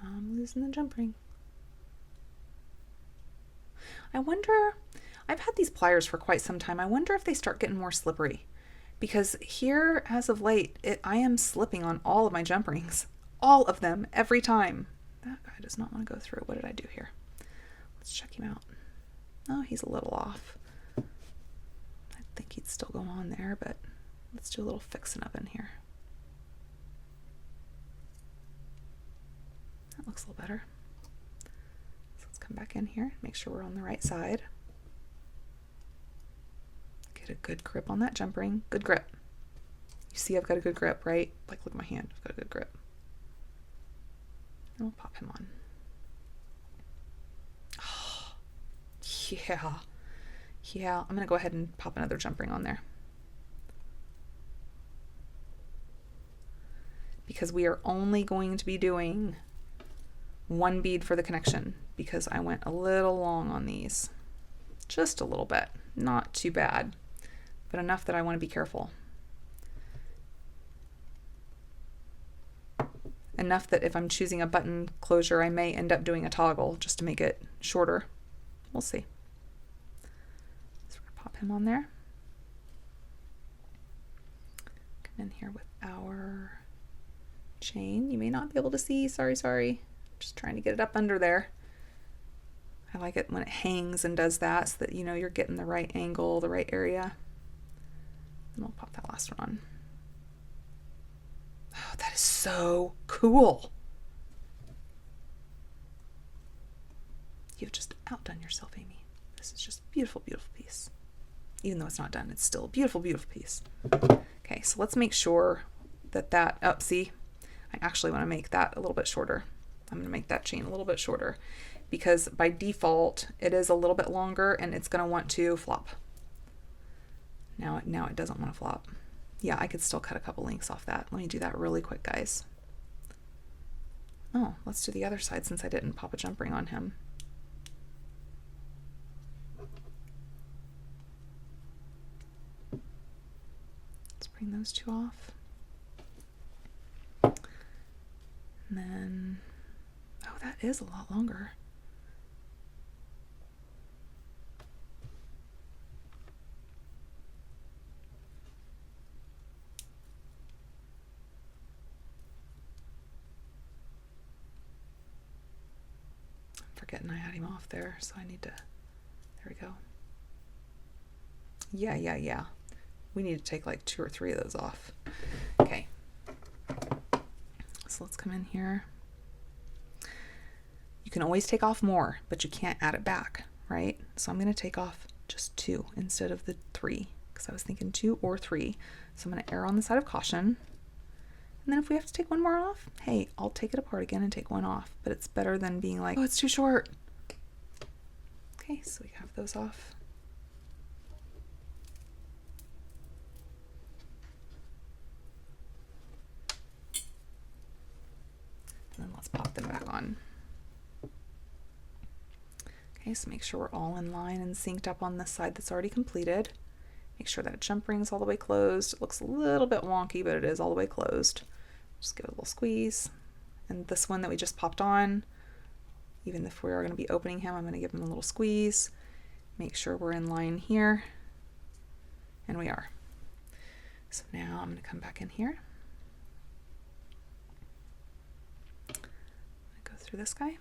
I'm losing the jump ring. I wonder, I've had these pliers for quite some time. I wonder if they start getting more slippery. Because here, as of late, I am slipping on all of my jump rings. All of them, every time. That guy does not want to go through. What did I do here? Let's check him out. Oh, he's a little off. I think he'd still go on there, but let's do a little fixing up in here. That looks a little better. So let's come back in here, make sure we're on the right side. Get a good grip on that jump ring. Good grip. You see I've got a good grip, right? Like, look at my hand. I've got a good grip. And we'll pop him on. Oh, yeah. Yeah, I'm going to go ahead and pop another jump ring on there. Because we are only going to be doing one bead for the connection because I went a little long on these. Just a little bit. Not too bad, but enough that I want to be careful. Enough that if I'm choosing a button closure, I may end up doing a toggle just to make it shorter. We'll see. So we're going to pop him on there. Come in here with our chain. You may not be able to see. Sorry. Just trying to get it up under there. I like it when it hangs and does that so that you know you're getting the right angle, the right area. And we'll pop that last one on. Oh, that is so cool. You've just outdone yourself, Amy. This is just a beautiful, beautiful piece. Even though it's not done, it's still a beautiful, beautiful piece. Okay, so let's make sure that, oh, see, I actually want to make that a little bit shorter. I'm going to make that chain a little bit shorter because by default, it is a little bit longer and it's going to want to flop. Now it doesn't want to flop. Yeah, I could still cut a couple links off that. Let me do that really quick, guys. Oh, let's do the other side since I didn't pop a jump ring on him. Let's bring those two off. And then, oh, that is a lot longer. forgetting I had him off there, so I need to, there we go. Yeah. We need to take like 2 or 3 of those off. Okay. So let's come in here. You can always take off more, but you can't add it back, right? So I'm going to take off just 2 instead of the 3, because I was thinking 2 or 3. So I'm going to err on the side of caution. And then if we have to take 1 more off, hey, I'll take it apart again and take 1 off. But it's better than being like, oh, it's too short. Okay, so we have those off. And then let's pop them back on. Okay, so make sure we're all in line and synced up on this side that's already completed. Make sure that jump ring's all the way closed. It looks a little bit wonky, but it is all the way closed. Just give it a little squeeze. And this one that we just popped on, even if we are going to be opening him, I'm going to give him a little squeeze. Make sure we're in line here. And we are. So now I'm going to come back in here. I'm going to go through this guy.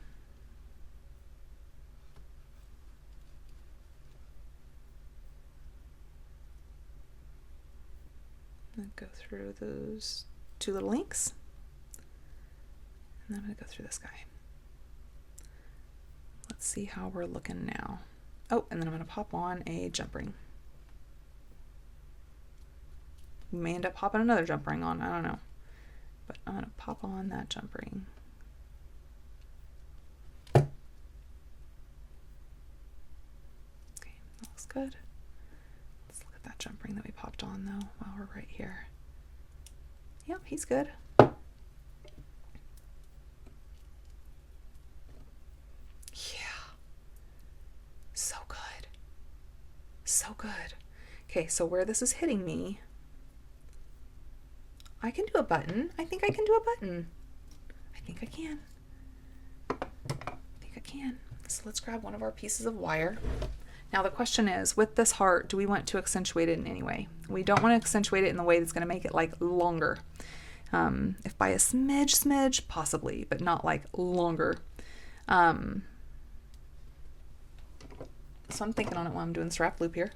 I'm going to go through those 2 little links. And then I'm going to go through this guy. Let's see how we're looking now. Oh, and then I'm going to pop on a jump ring. We may end up popping another jump ring on, I don't know. But I'm going to pop on that jump ring. Okay, that looks good. Let's look at that jump ring that we popped on though while we're right here. Yep, he's good. So good. So good. Okay, so where this is hitting me, I can do a button. I think I can do a button. I think I can. So let's grab one of our pieces of wire. Now the question is, with this heart, do we want to accentuate it in any way? We don't want to accentuate it in the way that's going to make it like longer. If by a smidge, possibly, but not like longer. So I'm thinking on it while I'm doing strap loop here.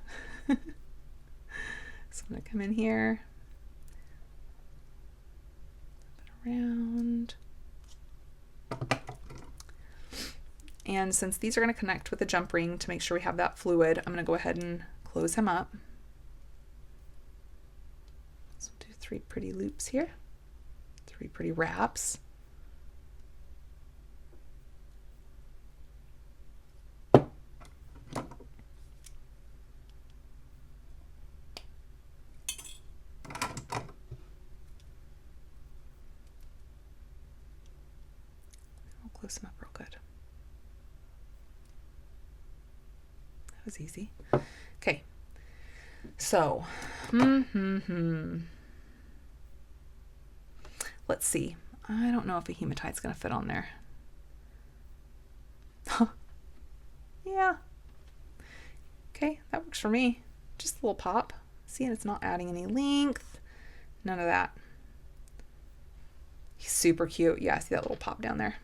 So I'm going to come in here, around. And since these are going to connect with the jump ring to make sure we have that fluid, I'm going to go ahead and close him up. So we'll do 3 pretty loops here, 3 pretty wraps. Close them up real good. That was easy. Okay. So, let's see. I don't know if a hematite's going to fit on there. Yeah. Okay, that works for me. Just a little pop. See, and it's not adding any length. None of that. He's super cute. Yeah, see that little pop down there.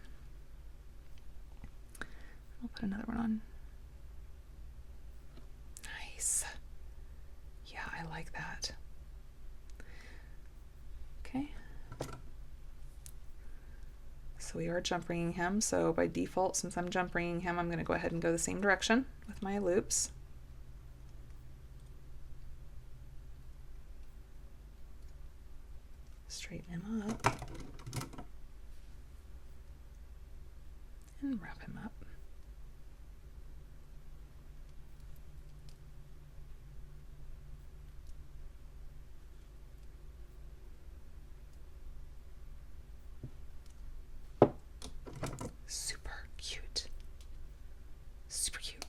I'll put another one on. Nice. Yeah, I like that. Okay. So we are jump ringing him. So by default, since I'm jump ringing him, I'm going to go ahead and go the same direction with my loops. Straighten him up. And wrap him up. Super cute. Super cute.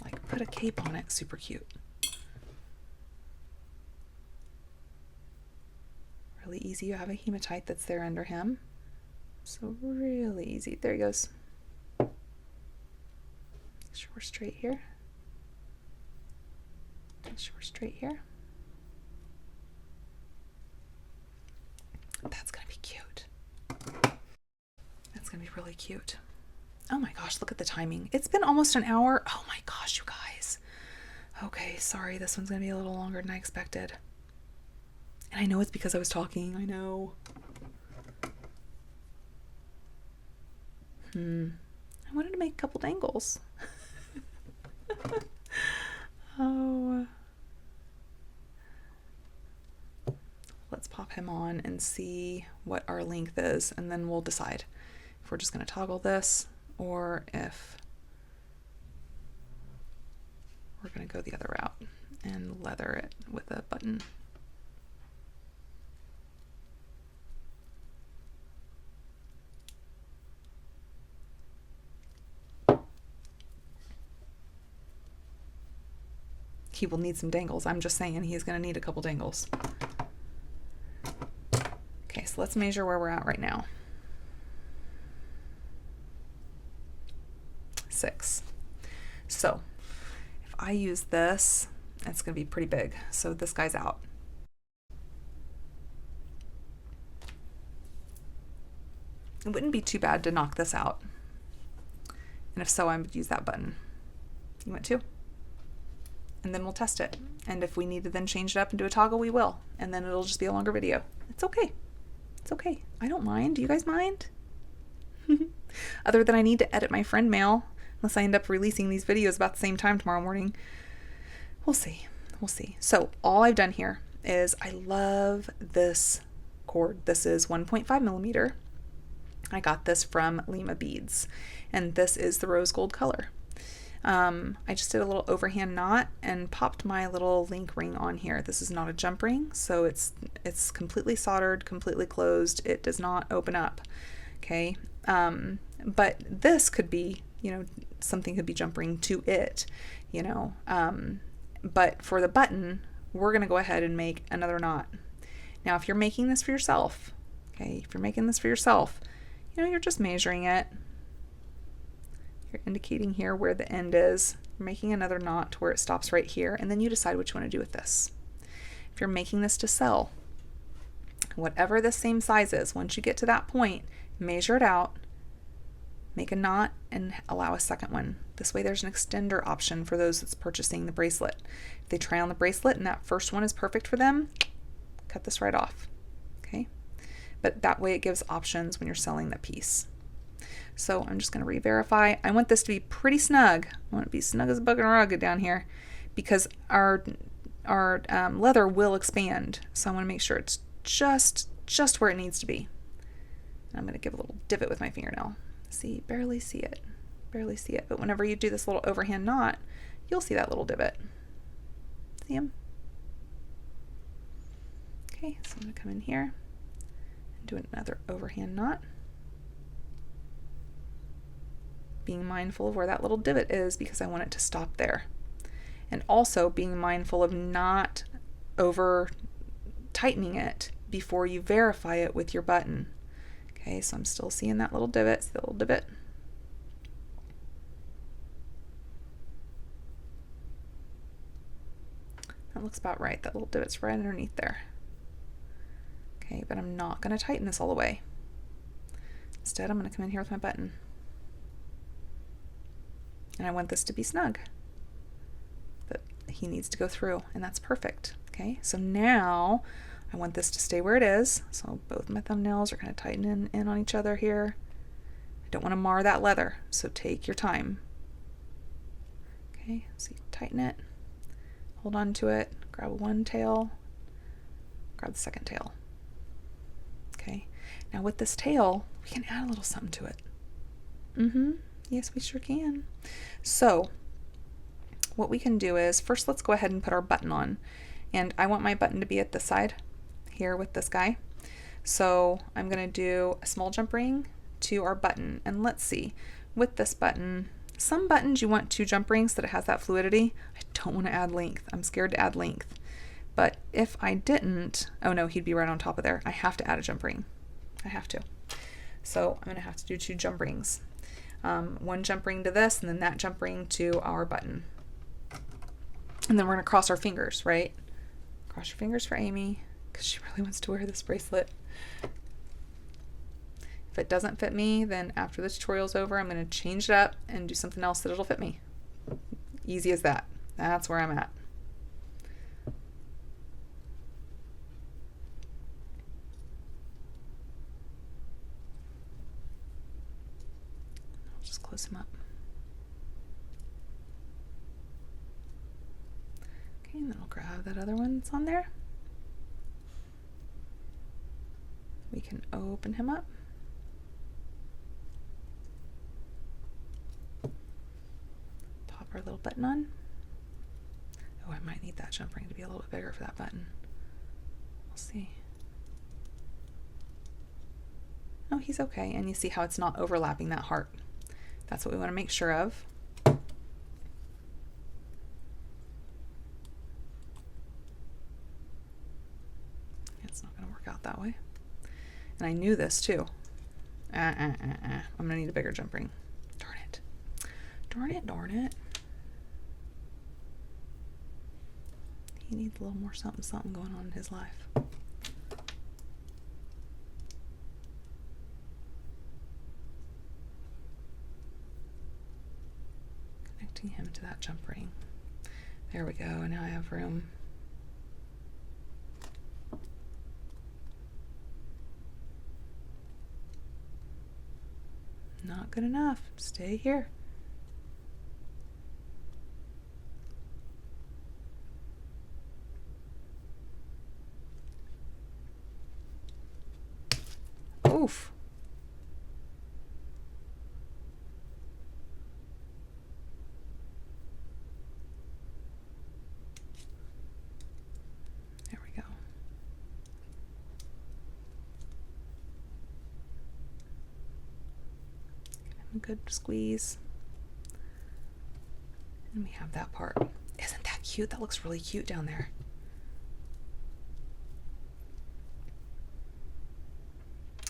Like, put a cape on it. Super cute. Really easy. You have a hematite that's there under him. So really easy. There he goes. Make sure we're straight here. Make sure we're straight here. That's going to be cute. That's going to be really cute. Oh my gosh, look at the timing. It's been almost an hour. Oh my gosh, you guys. Okay, sorry, this one's gonna be a little longer than I expected. And I know it's because I was talking, I know. I wanted to make a couple dangles. Oh. Let's pop him on and see what our length is, and then we'll decide if we're just going to toggle this or if we're going to go the other route and leather it with a button. He will need some dangles. I'm just saying he's going to need a couple dangles. Okay, so let's measure where we're at right now. 6. So if I use this, it's going to be pretty big. So this guy's out. It wouldn't be too bad to knock this out. And if so, I would use that button. You want to? And then we'll test it. And if we need to then change it up and do a toggle, we will. And then it'll just be a longer video. It's okay. It's okay. I don't mind. Do you guys mind? Other than I need to edit my friend mail, unless I end up releasing these videos about the same time tomorrow morning. We'll see. We'll see. So all I've done here is I love this cord. This is 1.5 millimeter. I got this from Lima Beads, and this is the rose gold color. I just did a little overhand knot and popped my little link ring on here. This is not a jump ring, so it's completely soldered, completely closed. It does not open up. Okay. But this could be, something could be jump ring to it, but for the button, we're going to go ahead and make another knot. Now, if you're making this for yourself, you're just measuring it. You're indicating here where the end is. You're making another knot to where it stops right here, and then you decide what you want to do with this. If you're making this to sell, whatever the same size is, once you get to that point, measure it out, make a knot, and allow a second one. This way there's an extender option for those that's purchasing the bracelet. If they try on the bracelet and that first one is perfect for them, cut this right off. Okay? But that way it gives options when you're selling the piece. So I'm just going to re-verify. I want this to be pretty snug. I want it to be snug as a bug and a rug down here, because our leather will expand. So I want to make sure it's just where it needs to be. And I'm going to give a little divot with my fingernail. See, barely see it. But whenever you do this little overhand knot, you'll see that little divot. See him? Okay, so I'm going to come in here and do another overhand knot. Being mindful of where that little divot is, because I want it to stop there. And also being mindful of not over tightening it before you verify it with your button. Okay, so I'm still seeing that little divot. See the little divot? That looks about right. That little divot's right underneath there. Okay, but I'm not going to tighten this all the way. Instead, I'm going to come in here with my button. And I want this to be snug. But he needs to go through, and that's perfect. Okay, so now I want this to stay where it is. So both my thumbnails are going to tighten in on each other here. I don't want to mar that leather, so take your time. Okay, so you tighten it, hold on to it, grab one tail, grab the second tail. Okay, now with this tail, we can add a little something to it. Yes, we sure can. So what we can do is, first let's go ahead and put our button on. And I want my button to be at this side here with this guy. So I'm going to do a small jump ring to our button. And let's see, with this button, some buttons you want 2 jump rings so that it has that fluidity. I don't want to add length. I'm scared to add length. But if I didn't, oh no, he'd be right on top of there. I have to add a jump ring. I have to. So I'm going to have to do 2 jump rings. One jump ring to this, and then that jump ring to our button. And then we're going to cross our fingers, right? Cross your fingers for Amy, because she really wants to wear this bracelet. If it doesn't fit me, then after this tutorial's over, I'm going to change it up and do something else that it'll fit me. Easy as that. That's where I'm at. I'll just close him up. Okay, and then I'll grab that other one that's on there. We can open him up. Pop our little button on. Oh, I might need that jump ring to be a little bit bigger for that button. We'll see. Oh, he's okay. And you see how it's not overlapping that heart. That's what we want to make sure of. It's not going to work out that way. And I knew this too. I'm going to need a bigger jump ring. Darn it. Darn it, darn it. He needs a little more something, something going on in his life. Connecting him to that jump ring. There we go. Now I have room. Not good enough. Stay here. Oof. There we go. A good squeeze. And we have that part. Isn't that cute? That looks really cute down there.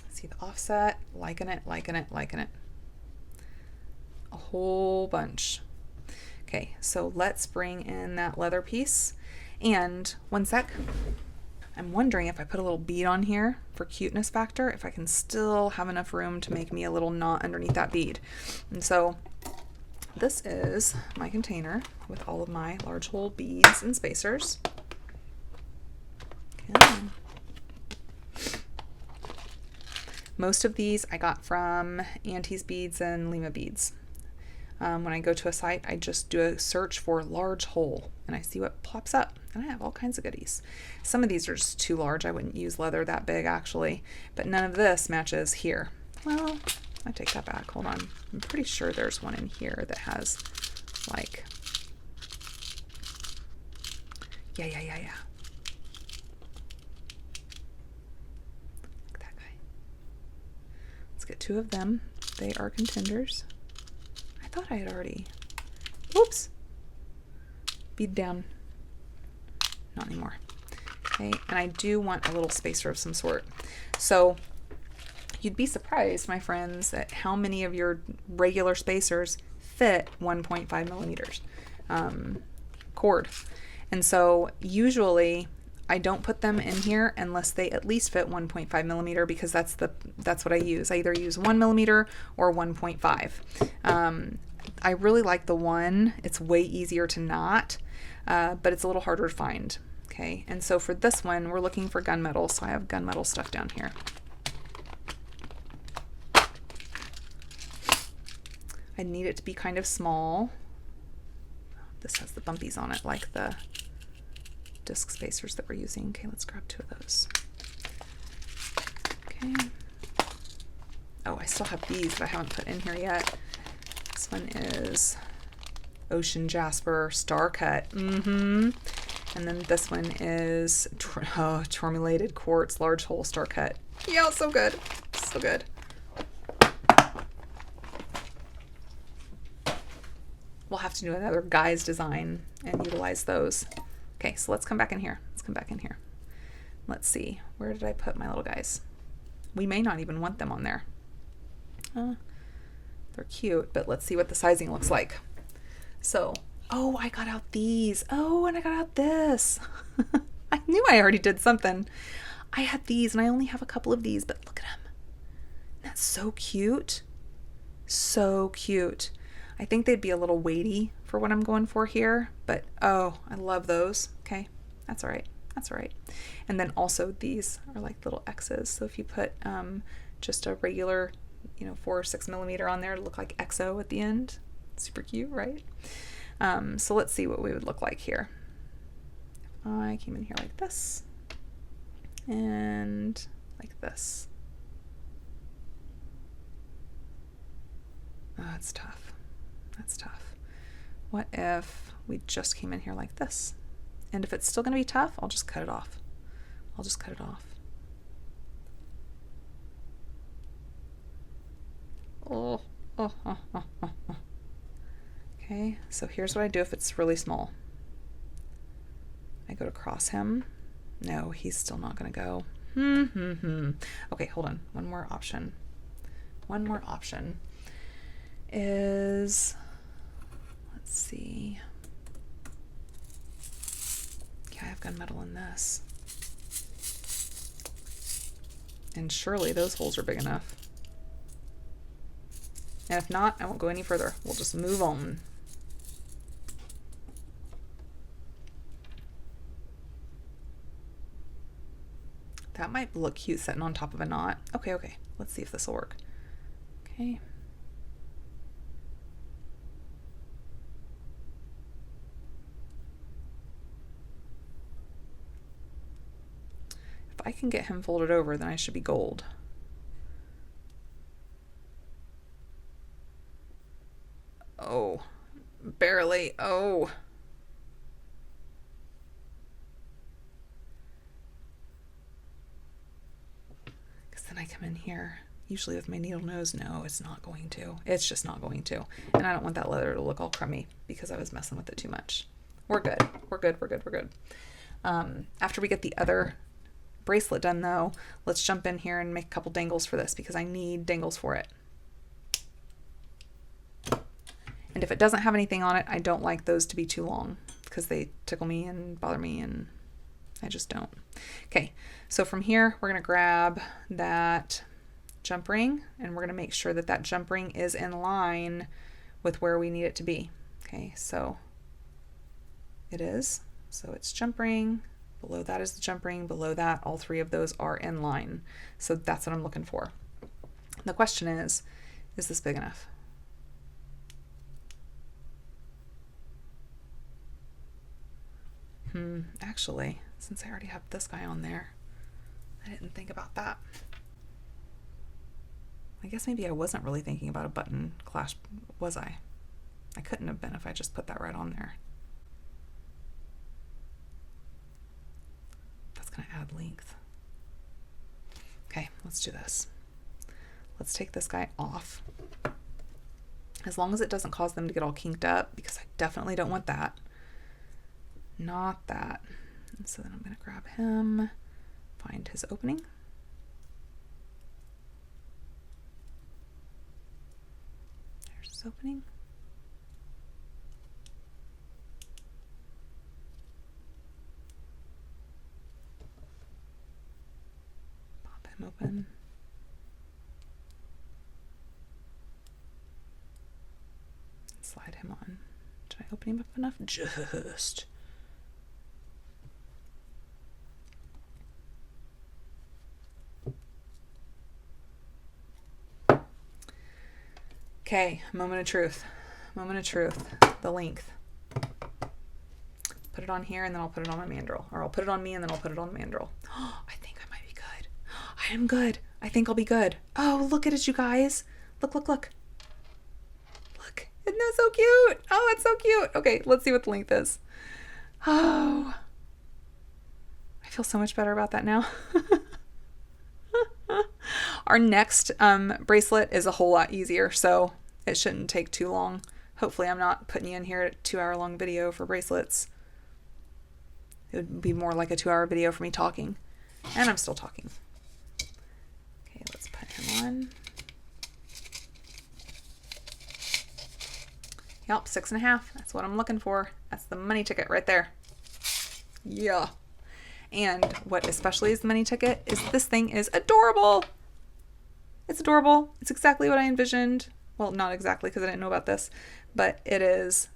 See the offset, liking it, liking it, liking it. A whole bunch. Okay, so let's bring in that leather piece. And one sec. I'm wondering if I put a little bead on here for cuteness factor, if I can still have enough room to make me a little knot underneath that bead. And so this is my container with all of my large hole beads and spacers. Okay. Most of these I got from Auntie's Beads and Lima Beads. When I go to a site, I just do a search for large hole and I see what pops up. And I have all kinds of goodies. Some of these are just too large. I wouldn't use leather that big actually, but none of this matches here. Well, I take that back. Hold on. I'm pretty sure there's one in here that has like, yeah. Like that guy. Let's get two of them. They are contenders. I thought I had already, whoops, bead down. Not anymore. Okay, and I do want a little spacer of some sort. So you'd be surprised, my friends, at how many of your regular spacers fit 1.5 millimeters cord. And so usually I don't put them in here unless they at least fit 1.5 millimeter because that's what I use. I either use 1 millimeter or 1.5. I really like the 1. It's way easier to knot, but it's a little harder to find. Okay, and so for this one, we're looking for gunmetal, so I have gunmetal stuff down here. I need it to be kind of small. This has the bumpies on it, like the disc spacers that we're using. Okay, let's grab two of those. Okay. Oh, I still have these that I haven't put in here yet. This one is Ocean Jasper Star Cut. And then this one is Tourmalated Quartz Large Hole Star Cut. Yeah, so good. So good. We'll have to do another guy's design and utilize those. Okay, so let's come back in here. Let's see. Where did I put my little guys? We may not even want them on there. They're cute, but let's see what the sizing looks like. So, oh, I got out these. Oh, and I got out this. I knew I already did something. I had these, and I only have a couple of these, but look at them. That's so cute. So cute. I think they'd be a little weighty for what I'm going for here, but oh, I love those. Okay, that's all right. That's all right. And then also these are like little X's. So if you put just a regular, 4 or 6 millimeter on there to look like XO at the end, super cute, right? So let's see what we would look like here. If I came in here like this and like this. Oh, that's tough. That's tough. What if we just came in here like this? And if it's still going to be tough, I'll just cut it off. I'll just cut it off. Oh. Okay, so here's what I do if it's really small. I go to cross him. No, he's still not going to go. Okay, hold on. One more option. One more option is, let's see. I have gunmetal in this. And surely those holes are big enough. And if not, I won't go any further. We'll just move on. That might look cute sitting on top of a knot. Okay. Let's see if this will work. Okay. If I can get him folded over, then I should be gold. Oh, barely. Oh. Because then I come in here, usually with my needle nose. No, it's not going to. It's just not going to. And I don't want that leather to look all crummy because I was messing with it too much. We're good. We're good. We're good. We're good. After we get the other bracelet done though, let's jump in here and make a couple dangles for this because I need dangles for it. And if it doesn't have anything on it, I don't like those to be too long because they tickle me and bother me and I just don't. Okay, so from here we're going to grab that jump ring and we're going to make sure that that jump ring is in line with where we need it to be. Okay, so it is. So it's jump ring. Below that is the jump ring. Below that, all three of those are in line. So that's what I'm looking for. The question is this big enough? Actually, since I already have this guy on there, I didn't think about that. I guess maybe I wasn't really thinking about a button clasp, was I? I couldn't have been if I just put that right on there. Going to add length. Okay, let's do this. Let's take this guy off. As long as it doesn't cause them to get all kinked up, because I definitely don't want that. Not that. And so then I'm going to grab him, find his opening. There's his opening. Open. Slide him on. Did I open him up enough? Just. Okay, moment of truth. Moment of truth. The length. Put it on here and then I'll put it on my mandrel. Or I'll put it on me and then I'll put it on the mandrel. I think I might be good. I am good. I think I'll be good. Oh, look at it, you guys. Look. Look. Isn't that so cute? Oh, it's so cute. Okay, let's see what the length is. Oh, I feel so much better about that now. Our next bracelet is a whole lot easier, so it shouldn't take too long. Hopefully I'm not putting you in here at a 2-hour-long video for bracelets. It would be more like a 2-hour video for me talking. And I'm still talking. Okay, let's put him on. Yep, 6.5. That's what I'm looking for. That's the money ticket right there. Yeah. And what especially is the money ticket is this thing is adorable. It's adorable. It's exactly what I envisioned. Well, not exactly because I didn't know about this, but it is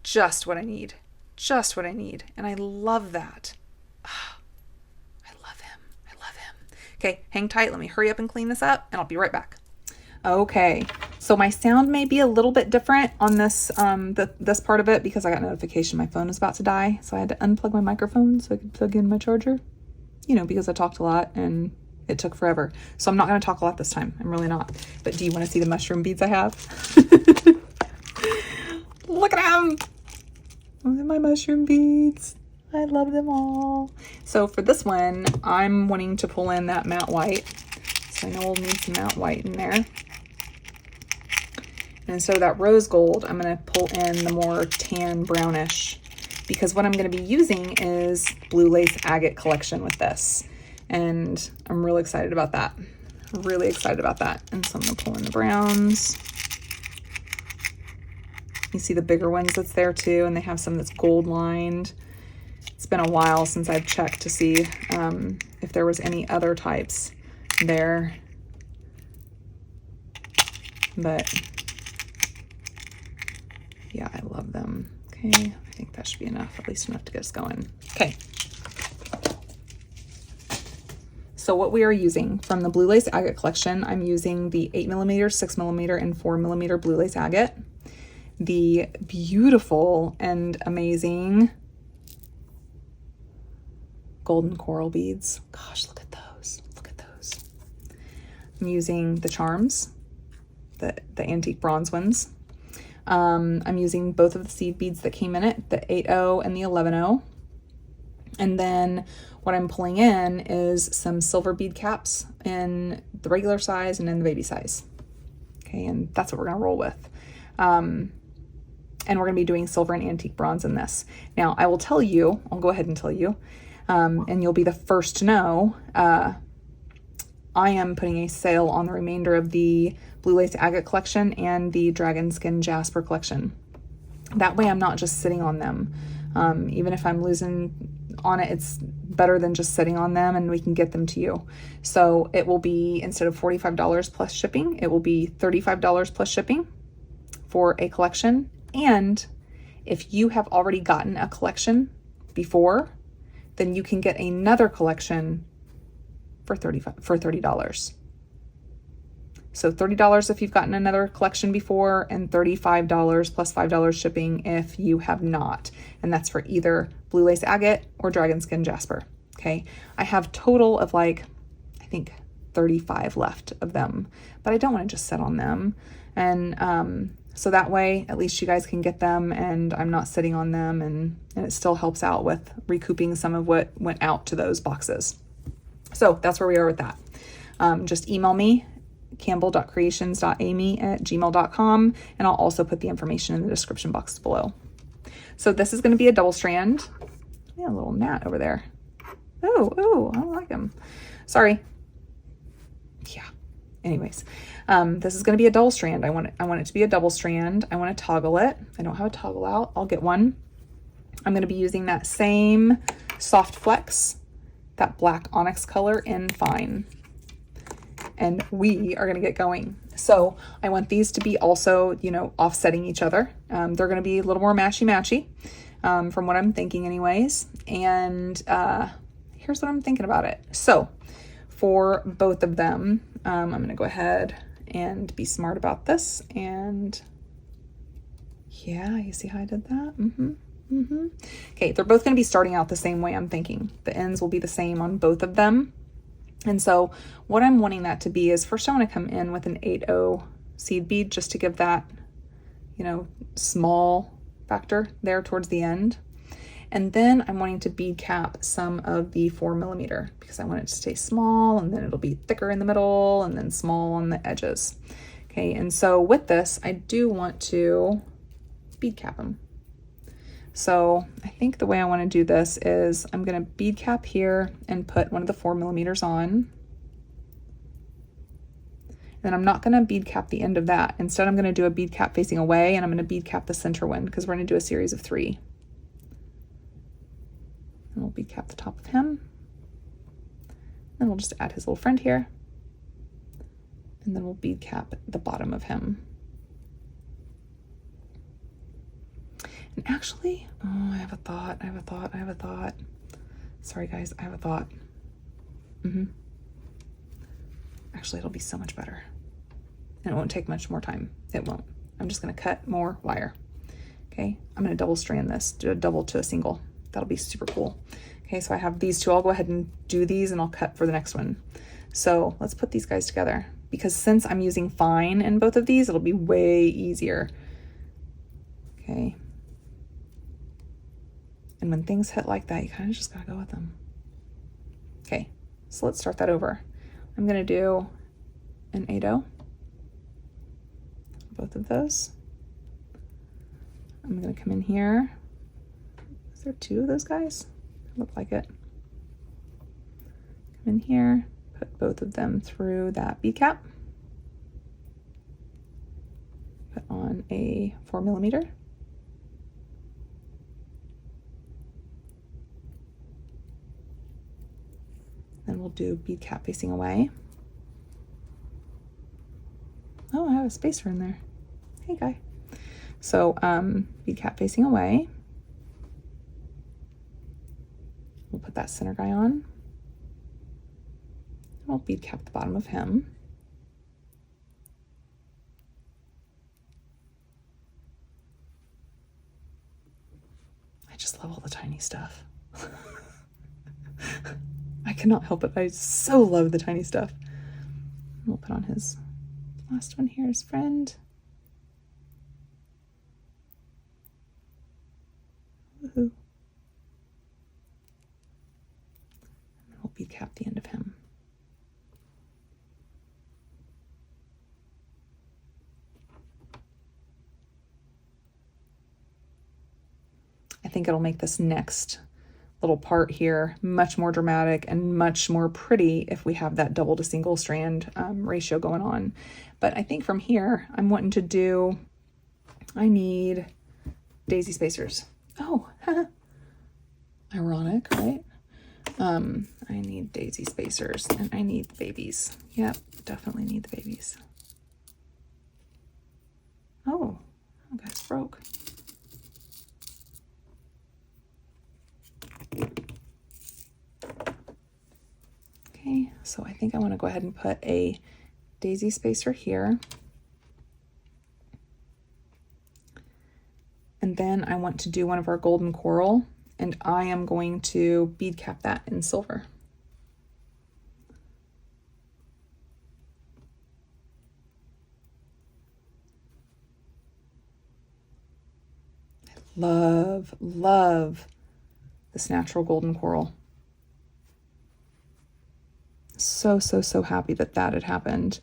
just what I need. Just what I need. And I love that. Oh, I love him. I love him. Okay, hang tight. Let me hurry up and clean this up, and I'll be right back. Okay, so my sound may be a little bit different on this this part of it because I got notification my phone is about to die. So I had to unplug my microphone so I could plug in my charger. You know, because I talked a lot and it took forever. So I'm not going to talk a lot this time. I'm really not. But do you want to see the mushroom beads I have? Look at them. Look at my mushroom beads. I love them all. So for this one, I'm wanting to pull in that matte white. So I know we'll need some matte white in there. And instead of that rose gold, I'm going to pull in the more tan brownish, because what I'm going to be using is Blue Lace Agate collection with this. And I'm really excited about that. Really excited about that. And so I'm going to pull in the browns. You see the bigger ones that's there too, and they have some that's gold lined. It's been a while since I've checked to see if there was any other types there. But yeah, I love them. Okay, I think that should be enough, at least enough to get us going. Okay. So what we are using from the Blue Lace Agate collection, I'm using the 8mm, 6mm, and 4mm Blue Lace Agate. The beautiful and amazing golden coral beads. Gosh, look at those. Look at those. I'm using the charms, the antique bronze ones. I'm using both of the seed beads that came in it, the 8.0 and the 11.0. And then what I'm pulling in is some silver bead caps in the regular size and in the baby size. Okay, and that's what we're gonna roll with. And we're gonna be doing silver and antique bronze in this. Now, I will tell you, I'll go ahead and tell you, and you'll be the first to know, I am putting a sale on the remainder of the Blue Lace Agate collection and the Dragon Skin Jasper collection. That way I'm not just sitting on them. Even if I'm losing on it, it's better than just sitting on them, and we can get them to you. So it will be, instead of $45 plus shipping, it will be $35 plus shipping for a collection. And if you have already gotten a collection before, then you can get another collection for $30. So $30 if you've gotten another collection before, and $35 plus $5 shipping if you have not. And that's for either Blue Lace Agate or Dragon Skin Jasper. Okay, I have total of like, I think 35 left of them, but I don't want to just sit on them. And so that way, at least you guys can get them and I'm not sitting on them, and it still helps out with recouping some of what went out to those boxes. So that's where we are with that. Just email me, campbell.creations.amy@gmail.com, and I'll also put the information in the description box below. So this is going to be a double strand. Yeah, a little gnat over there. Oh, I don't like him. Sorry. Yeah. Anyways, this is going to be a double strand. I want it to be a double strand. I want to toggle it. I don't have a toggle out. I'll get one. I'm going to be using that same soft flex, that black onyx color in fine. And we are going to get going. So I want these to be also, you know, offsetting each other. They're going to be a little more matchy-matchy, from what I'm thinking anyways. And here's what I'm thinking about it. So for both of them, I'm going to go ahead and be smart about this. And yeah, you see how I did that? Okay, they're both going to be starting out the same way, I'm thinking. The ends will be the same on both of them. And so what I'm wanting that to be is, first I want to come in with an 8.0 seed bead just to give that, you know, small factor there towards the end. And then I'm wanting to bead cap some of the 4mm because I want it to stay small, and then it'll be thicker in the middle and then small on the edges. Okay, and so with this, I do want to bead cap them. So I think the way I want to do this is I'm going to bead cap here and put one of the 4mm on. Then I'm not going to bead cap the end of that. Instead, I'm going to do a bead cap facing away, and I'm going to bead cap the center one because we're going to do a series of 3. And we'll bead cap the top of him. Then we'll just add his little friend here. And then we'll bead cap the bottom of him. And actually, oh, I have a thought. Sorry guys, I have a thought. Actually, it'll be so much better. And it won't take much more time. It won't. I'm just gonna cut more wire. Okay, I'm gonna double strand this, do a double to a single. That'll be super cool. Okay, so I have these two. I'll go ahead and do these and I'll cut for the next one. So let's put these guys together, because since I'm using fine in both of these, it'll be way easier. Okay. And when things hit like that, you kind of just gotta go with them. Okay, so let's start that over. I'm gonna do an 8-0, both of those. I'm gonna come in here. Is there two of those guys? Look like it. Come in here, put both of them through that bead cap. Put on a 4mm. Then we'll do bead cap facing away. Oh, I have a spacer in there. Hey, guy. So, bead cap facing away. We'll put that center guy on. We'll bead cap the bottom of him. I just love all the tiny stuff. I cannot help it. I so love the tiny stuff. We'll put on his last one here, his friend. Woohoo. And then we'll bead cap the end of him. I think it'll make this next little part here much more dramatic and much more pretty if we have that double to single strand ratio going on. But I think from here, I'm wanting to do, I need daisy spacers. Oh, ironic, right? I need daisy spacers and I need babies. Yep, definitely need the babies. Oh, guys broke. Okay, so I think I want to go ahead and put a daisy spacer here. And then I want to do one of our golden coral, and I am going to bead cap that in silver. I love this natural golden coral. So happy that that had happened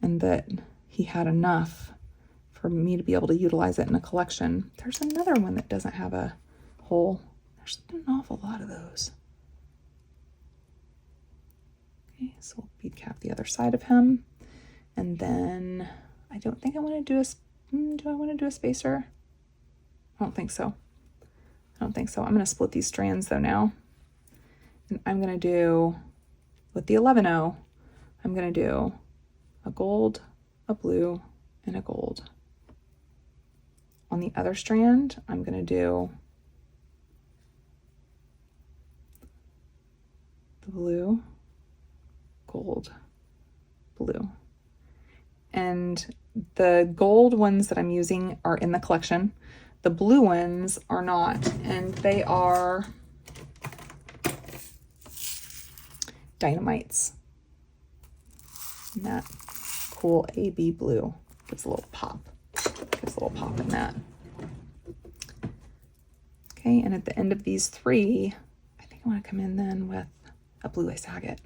and that he had enough for me to be able to utilize it in a collection. There's another one that doesn't have a hole. There's an awful lot of those. Okay, so we'll bead cap the other side of him. And then I don't think I want to do a, do I want to do a spacer? I don't think so. I'm going to split these strands though now. And I'm going to do, with the 11-0, I'm going to do a gold, a blue, and a gold. On the other strand, I'm going to do the blue, gold, blue. And the gold ones that I'm using are in the collection. The blue ones are not, and they are dynamites. And that cool AB blue gives a little pop. Gives a little pop in that. Okay, and at the end of these three, I think I want to come in then with a blue lace agate.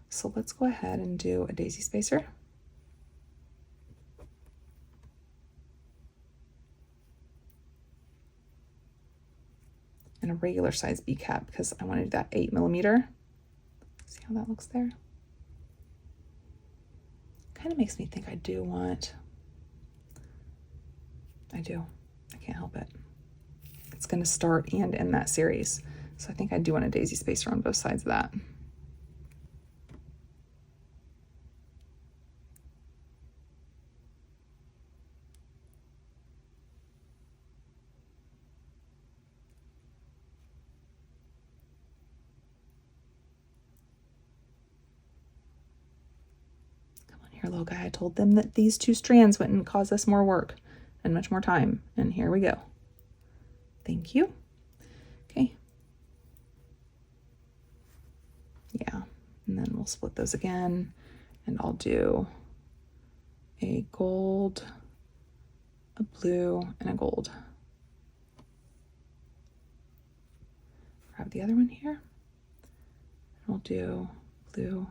So let's go ahead and do a daisy spacer. And a regular size bead cap because I want to do that 8mm. See how that looks there? Kind of makes me think I do want, I can't help it. It's going to start and end that series. So I think I do want a daisy spacer on both sides of that. Here, little guy, I told them that these 2 strands wouldn't cause us more work and much more time. And here we go. Thank you. Okay. Yeah, and then we'll split those again, and I'll do a gold, a blue, and a gold. Grab the other one here. I'll do blue,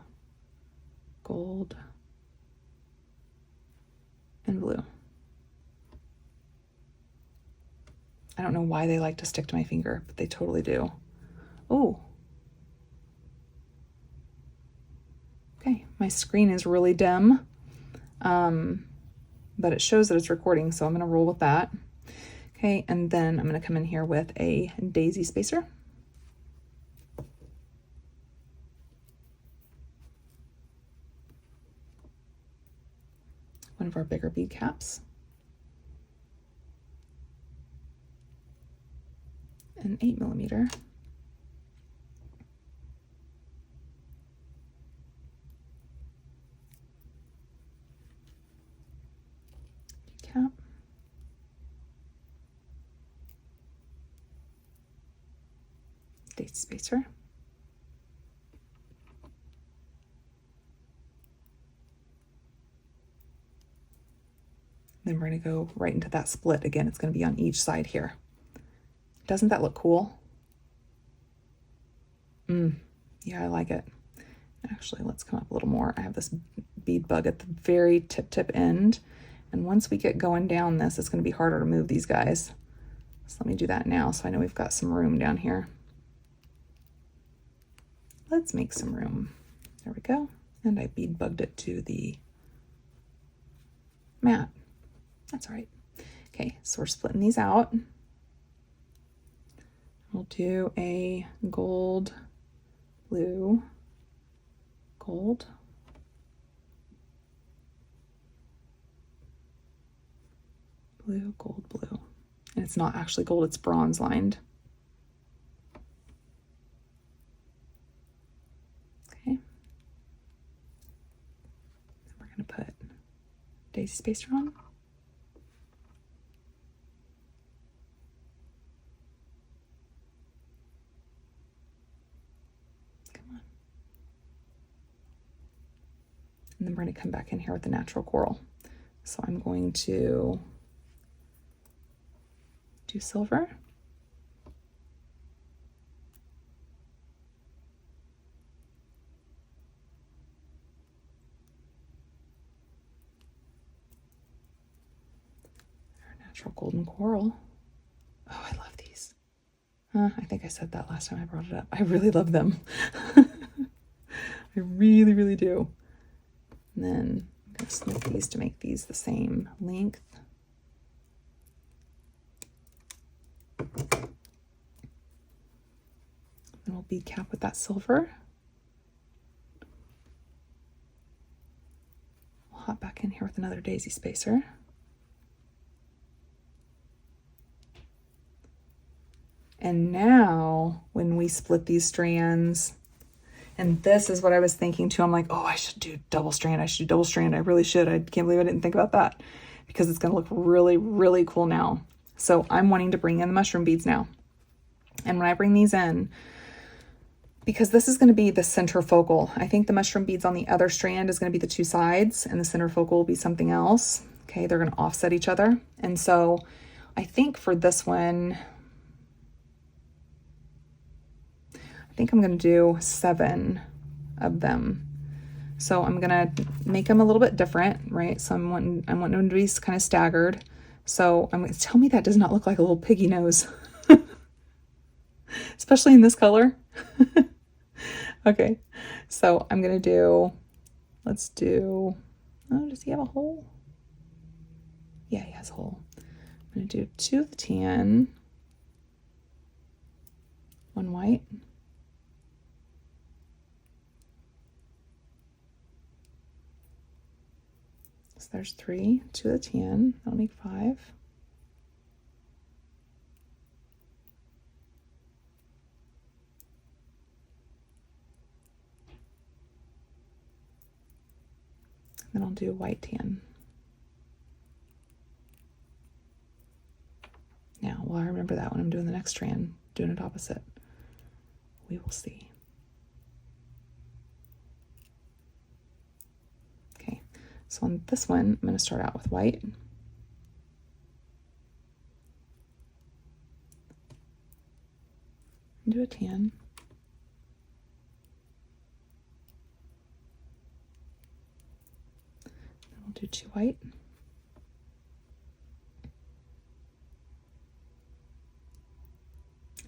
gold, and blue. I don't know why they like to stick to my finger, but they totally do. Oh. Okay, my screen is really dim, but it shows that it's recording, so I'm gonna roll with that. Okay, and then I'm gonna come in here with a daisy spacer. One of our bigger bead caps. An 8mm. Cap. Daisy spacer. Then we're going to go right into that split again. It's going to be on each side here. Doesn't that look cool? Yeah, I like it. Actually, let's come up a little more. I have this bead bug at the very tip end. And once we get going down this, it's going to be harder to move these guys. So let me do that now so I know we've got some room down here. Let's make some room. There we go. And I bead bugged it to the mat. That's all right. Okay, so we're splitting these out. We'll do a gold, blue, gold, blue, gold, blue. And it's not actually gold, it's bronze lined. Okay. Then we're going to put daisy spacer on. And then we're going to come back in here with the natural coral. So I'm going to do silver. Our natural golden coral. Oh, I love these. I think I said that last time I brought it up. I really love them. I really, really do. And then I'm going to snip these to make these the same length. And we'll bead cap with that silver. We'll hop back in here with another daisy spacer. And now when we split these strands, and this is what I was thinking too. I'm like, oh, I should do double strand. I should do double strand. I really should. I can't believe I didn't think about that because it's going to look really, really cool now. So I'm wanting to bring in the mushroom beads now. And when I bring these in, because this is going to be the center focal, I think the mushroom beads on the other strand is going to be the 2 sides and the center focal will be something else. Okay, they're going to offset each other. And so I think for this one, I think I'm going to do 7 of them. So I'm going to make them a little bit different, right? So I'm wanting them to be kind of staggered. So I'm going to tell me that does not look like a little piggy nose, especially in this color. Okay. So I'm going to do, let's do, oh, does he have a hole? Yeah, he has a hole. I'm going to do 2 of the tan, 1 white. So there's 3, 2 of the tan, that'll make 5. Then I'll do white tan. Now, will I remember that when I'm doing the next strand, doing it opposite? We will see. Okay, so on this one, I'm going to start out with white. And do a tan. Then we'll do 2 white.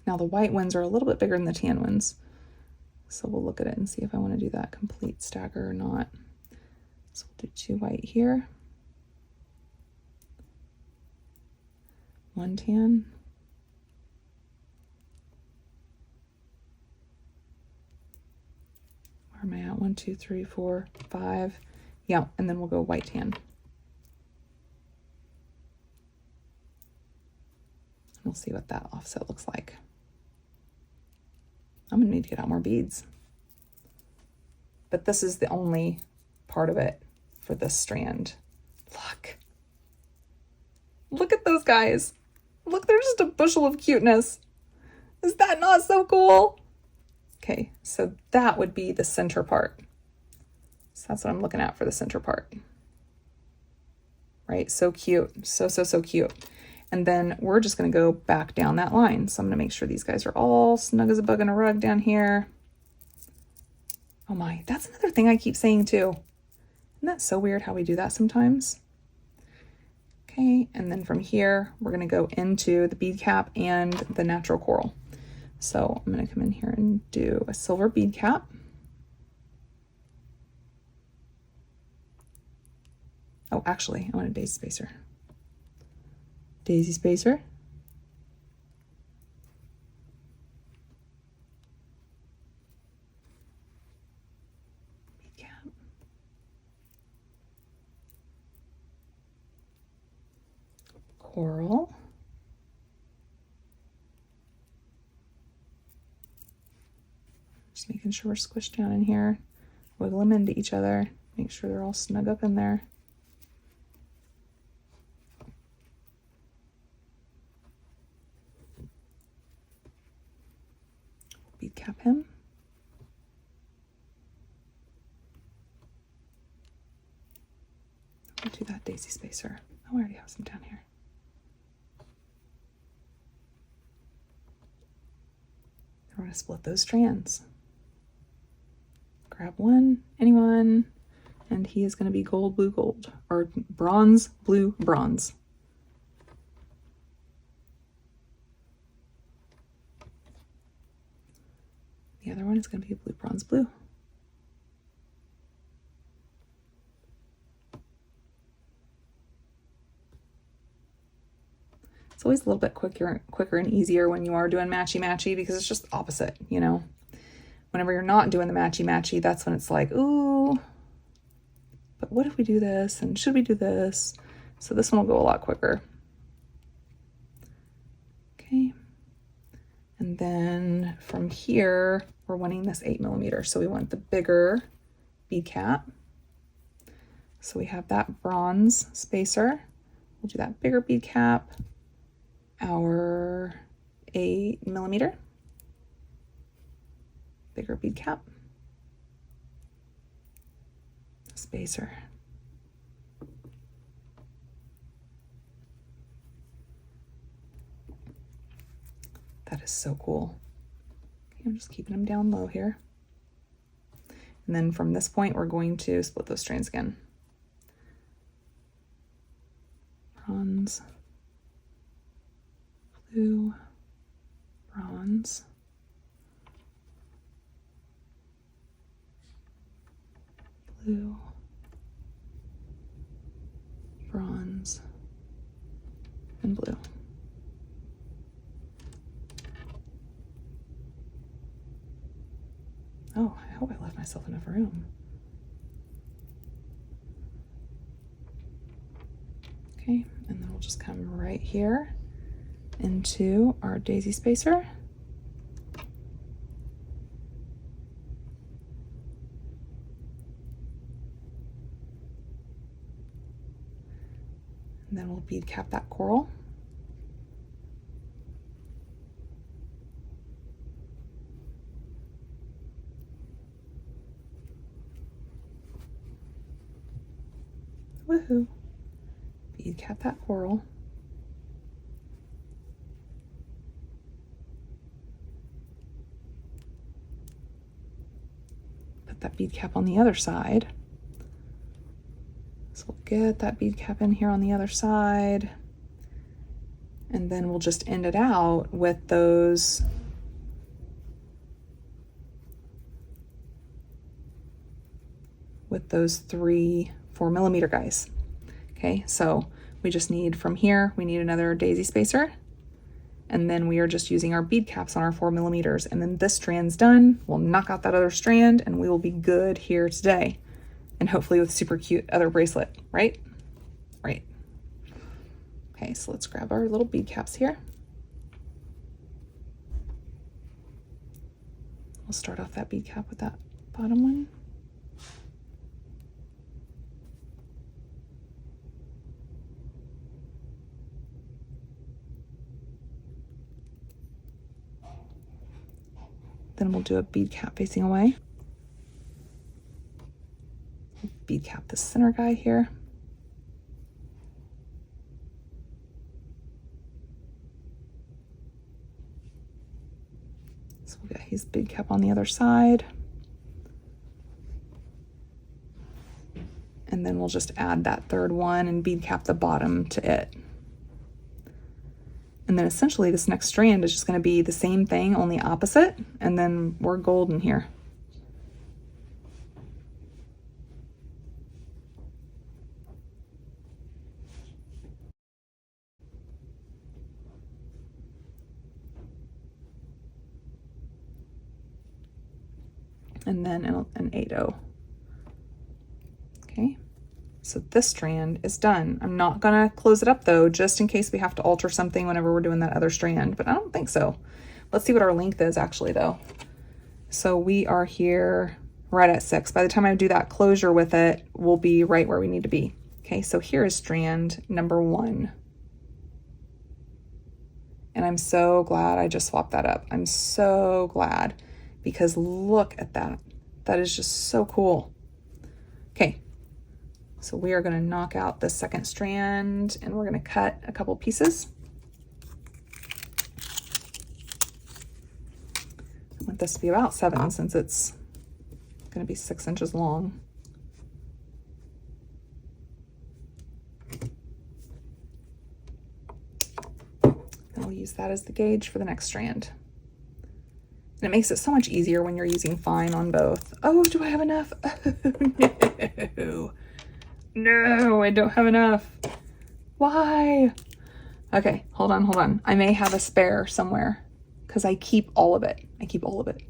Now the white ones are a little bit bigger than the tan ones, so we'll look at it and see if I want to do that complete stagger or not. So we'll do 2 white here, 1 tan, where am I at? 1, 2, 3, 4, 5. Yeah, and then we'll go white tan. We'll see what that offset looks like. I'm gonna need to get out more beads. But this is the only part of it for this strand. Look. Look at those guys. Look, they're just a bushel of cuteness. Is that not so cool? Okay, so that would be the center part. So that's what I'm looking at for the center part. Right, so cute, so cute. And then we're just gonna go back down that line. So I'm gonna make sure these guys are all snug as a bug in a rug down here. Oh my, that's another thing I keep saying too. Isn't that so weird how we do that sometimes? Okay, and then from here, we're gonna go into the bead cap and the natural coral. So I'm gonna come in here and do a silver bead cap. Oh, actually, I want a daisy spacer. Daisy spacer. Bead cap. Coral. Just making sure we're squished down in here. Wiggle them into each other. Make sure they're all snug up in there. Bead cap him. I'll do that daisy spacer. Oh, I already have some down here. We're going to split those strands. Grab one, anyone, and he is going to be gold, blue, gold, or bronze, blue, bronze. The other one is going to be blue, bronze, blue. It's always a little bit quicker and easier when you are doing matchy-matchy because it's just opposite, you know. Whenever you're not doing the matchy-matchy, that's when it's like, ooh, but what if we do this? And should we do this? So this one will go a lot quicker. Okay. And then from here, we're wanting this 8mm. So we want the bigger bead cap. So we have that bronze spacer. We'll do that bigger bead cap, our 8mm, bigger bead cap, spacer. That is so cool. Okay, I'm just keeping them down low here. And then from this point, we're going to split those strands again. Bronze, blue, bronze, blue, bronze, and blue. Oh, I hope I left myself enough room. Okay, and then we'll just come right here into our daisy spacer. bead cap that coral. Woohoo! Bead cap that coral. Put that bead cap on the other side. So we'll get that bead cap in here on the other side. And then we'll just end it out with those three 4mm guys. Okay, so we just need from here, we need another daisy spacer. And then we are just using our bead caps on our 4mm. And then this strand's done. We'll knock out that other strand and we will be good here today. And hopefully with super cute other bracelet, right? Right. Okay, so let's grab our little bead caps here. We'll start off that bead cap with that bottom one. Then we'll do a bead cap facing away. Bead cap the center guy here. So we'll get his bead cap on the other side. And then we'll just add that third one and bead cap the bottom to it. And then essentially this next strand is just going to be the same thing, only opposite, and then we're golden here. And then an 8-0. Okay. So this strand is done. I'm not gonna close it up though, just in case we have to alter something whenever we're doing that other strand, but I don't think so. Let's see what our length is actually though. So we are here right at 6. By the time I do that closure with it, we'll be right where we need to be. Okay, so here is strand number 1. And I'm so glad I just swapped that up. I'm so glad because look at that. That is just so cool. Okay. So we are going to knock out the second strand and we're going to cut a couple pieces. I want this to be about 7 since it's going to be 6 inches long. And I'll use that as the gauge for the next strand. And it makes it so much easier when you're using fine on both. Oh, do I have enough? Oh, no. No, I don't have enough. Why? Okay, hold on. I may have a spare somewhere because I keep all of it. I keep all of it.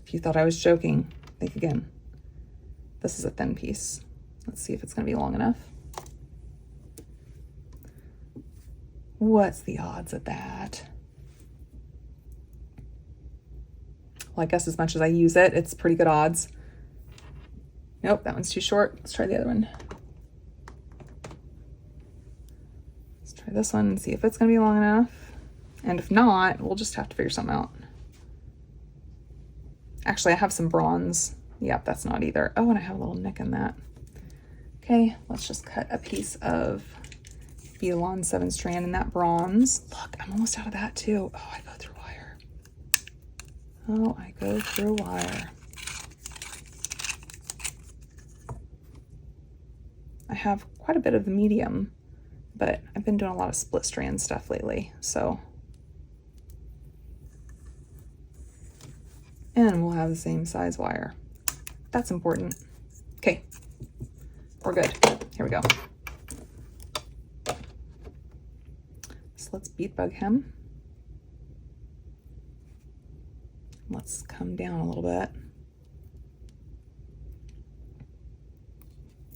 If you thought I was joking, think again. This is a thin piece. Let's see if it's going to be long enough. What's the odds of that? Well, I guess as much as I use it, it's pretty good odds. Nope, that one's too short. Let's try the other one. Let's try this one and see if it's going to be long enough. And if not, we'll just have to figure something out. Actually, I have some bronze. Yep, that's not either. Oh, and I have a little nick in that. Okay, let's just cut a piece of Beadalon 7 strand in that bronze. Look, I'm almost out of that too. Oh, I go through wire. Oh, I go through wire. I have quite a bit of the medium, but I've been doing a lot of split strand stuff lately, so. And we'll have the same size wire. That's important. Okay, we're good. Here we go. So let's bead bug hem. Let's come down a little bit.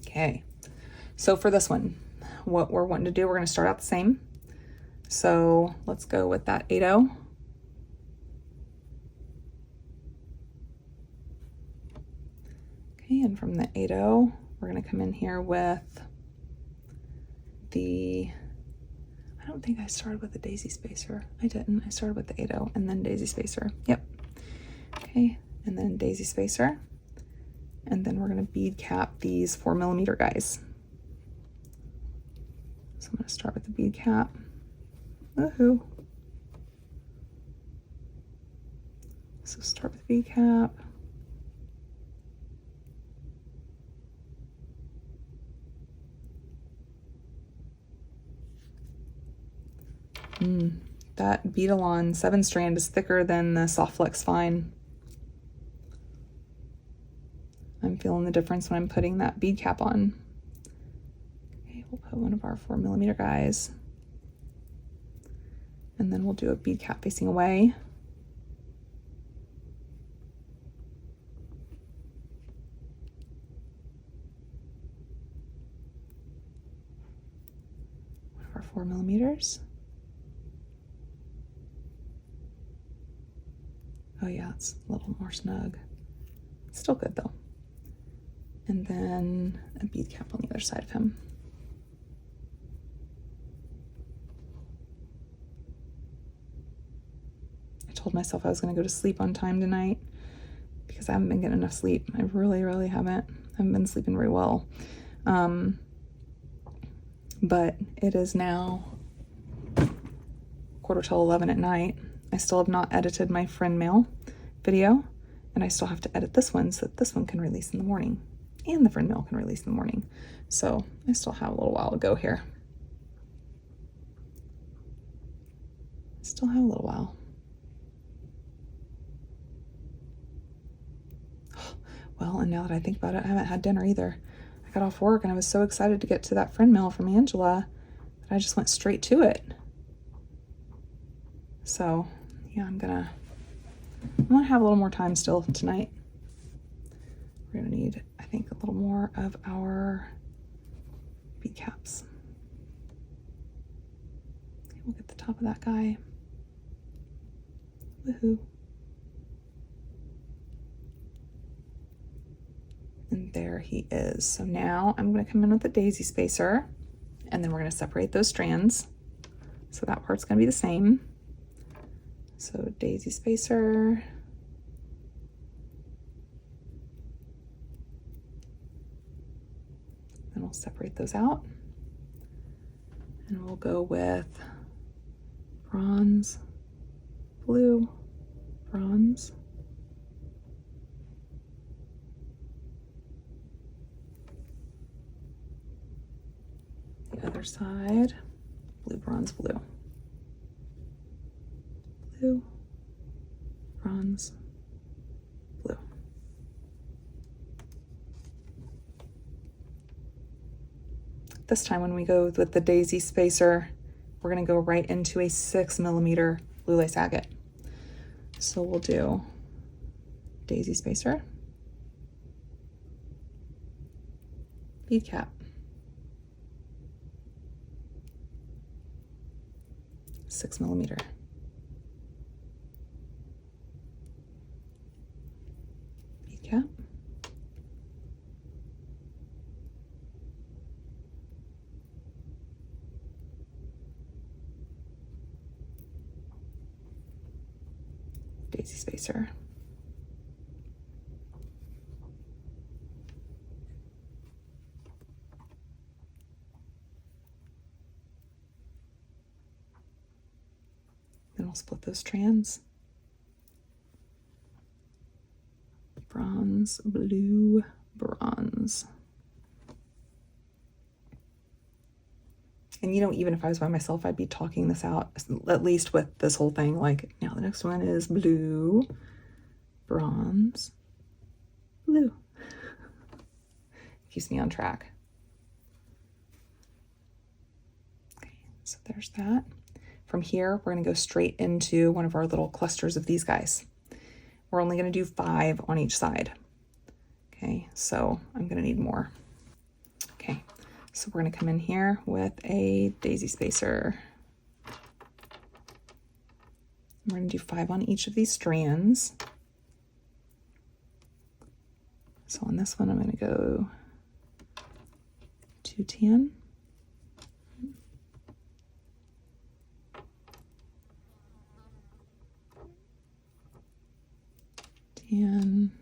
Okay, so for this one, what we're wanting to do, we're going to start out the same. So let's go with that 8-0. Okay, and from the 8/0, we're going to come in here with the, I don't think I started with the daisy spacer. I didn't. I started with the 8/0 and then daisy spacer. Yep. Okay, and then daisy spacer. And then we're going to bead cap these 4mm guys. So I'm going to start with the bead cap. Woohoo. So start with the bead cap. That Beadalon 7-strand is thicker than the Soft Flex Fine. I'm feeling the difference when I'm putting that bead cap on. Okay, we'll put one of our 4mm guys. And then we'll do a bead cap facing away. One of our 4mm. Oh yeah, it's a little more snug. It's still good though. And then a bead cap on the other side of him. I told myself I was going to go to sleep on time tonight because I haven't been getting enough sleep. I really, really haven't. I haven't been sleeping very well. But it is now 11:15 at night. I still have not edited my friend mail video, and I still have to edit this one so that this one can release in the morning and the friend mail can release in the morning. So I still have a little while to go here. Still have a little while. Well, and now that I think about it, I haven't had dinner either. I got off work and I was so excited to get to that friend mail from Angela that I just went straight to it. So yeah, I'm gonna have a little more time still tonight. We're gonna need, I think, a little more of our bead caps. Okay, we'll get the top of that guy. Woohoo. And there he is. So now I'm going to come in with the daisy spacer, and then we're going to separate those strands. So that part's going to be the same. So daisy spacer. Then we'll separate those out. And we'll go with bronze, blue, bronze. The other side, blue, bronze, blue. Blue, bronze, blue. This time when we go with the daisy spacer, we're going to go right into a 6mm blue lace agate. So we'll do daisy spacer, bead cap, 6mm, bead cap, daisy spacer, then we'll split those strands. Bronze, blue, bronze. And you know, even if I was by myself, I'd be talking this out, at least with this whole thing. Like, now the next one is blue, bronze, blue. Keeps me on track. Okay, so there's that. From here, we're going to go straight into one of our little clusters of these guys. We're only going to do 5 on each side. Okay, so I'm going to need more. Okay, so we're going to come in here with a daisy spacer. We're going to do 5 on each of these strands. So on this one, I'm going to go 2 tan. Tan,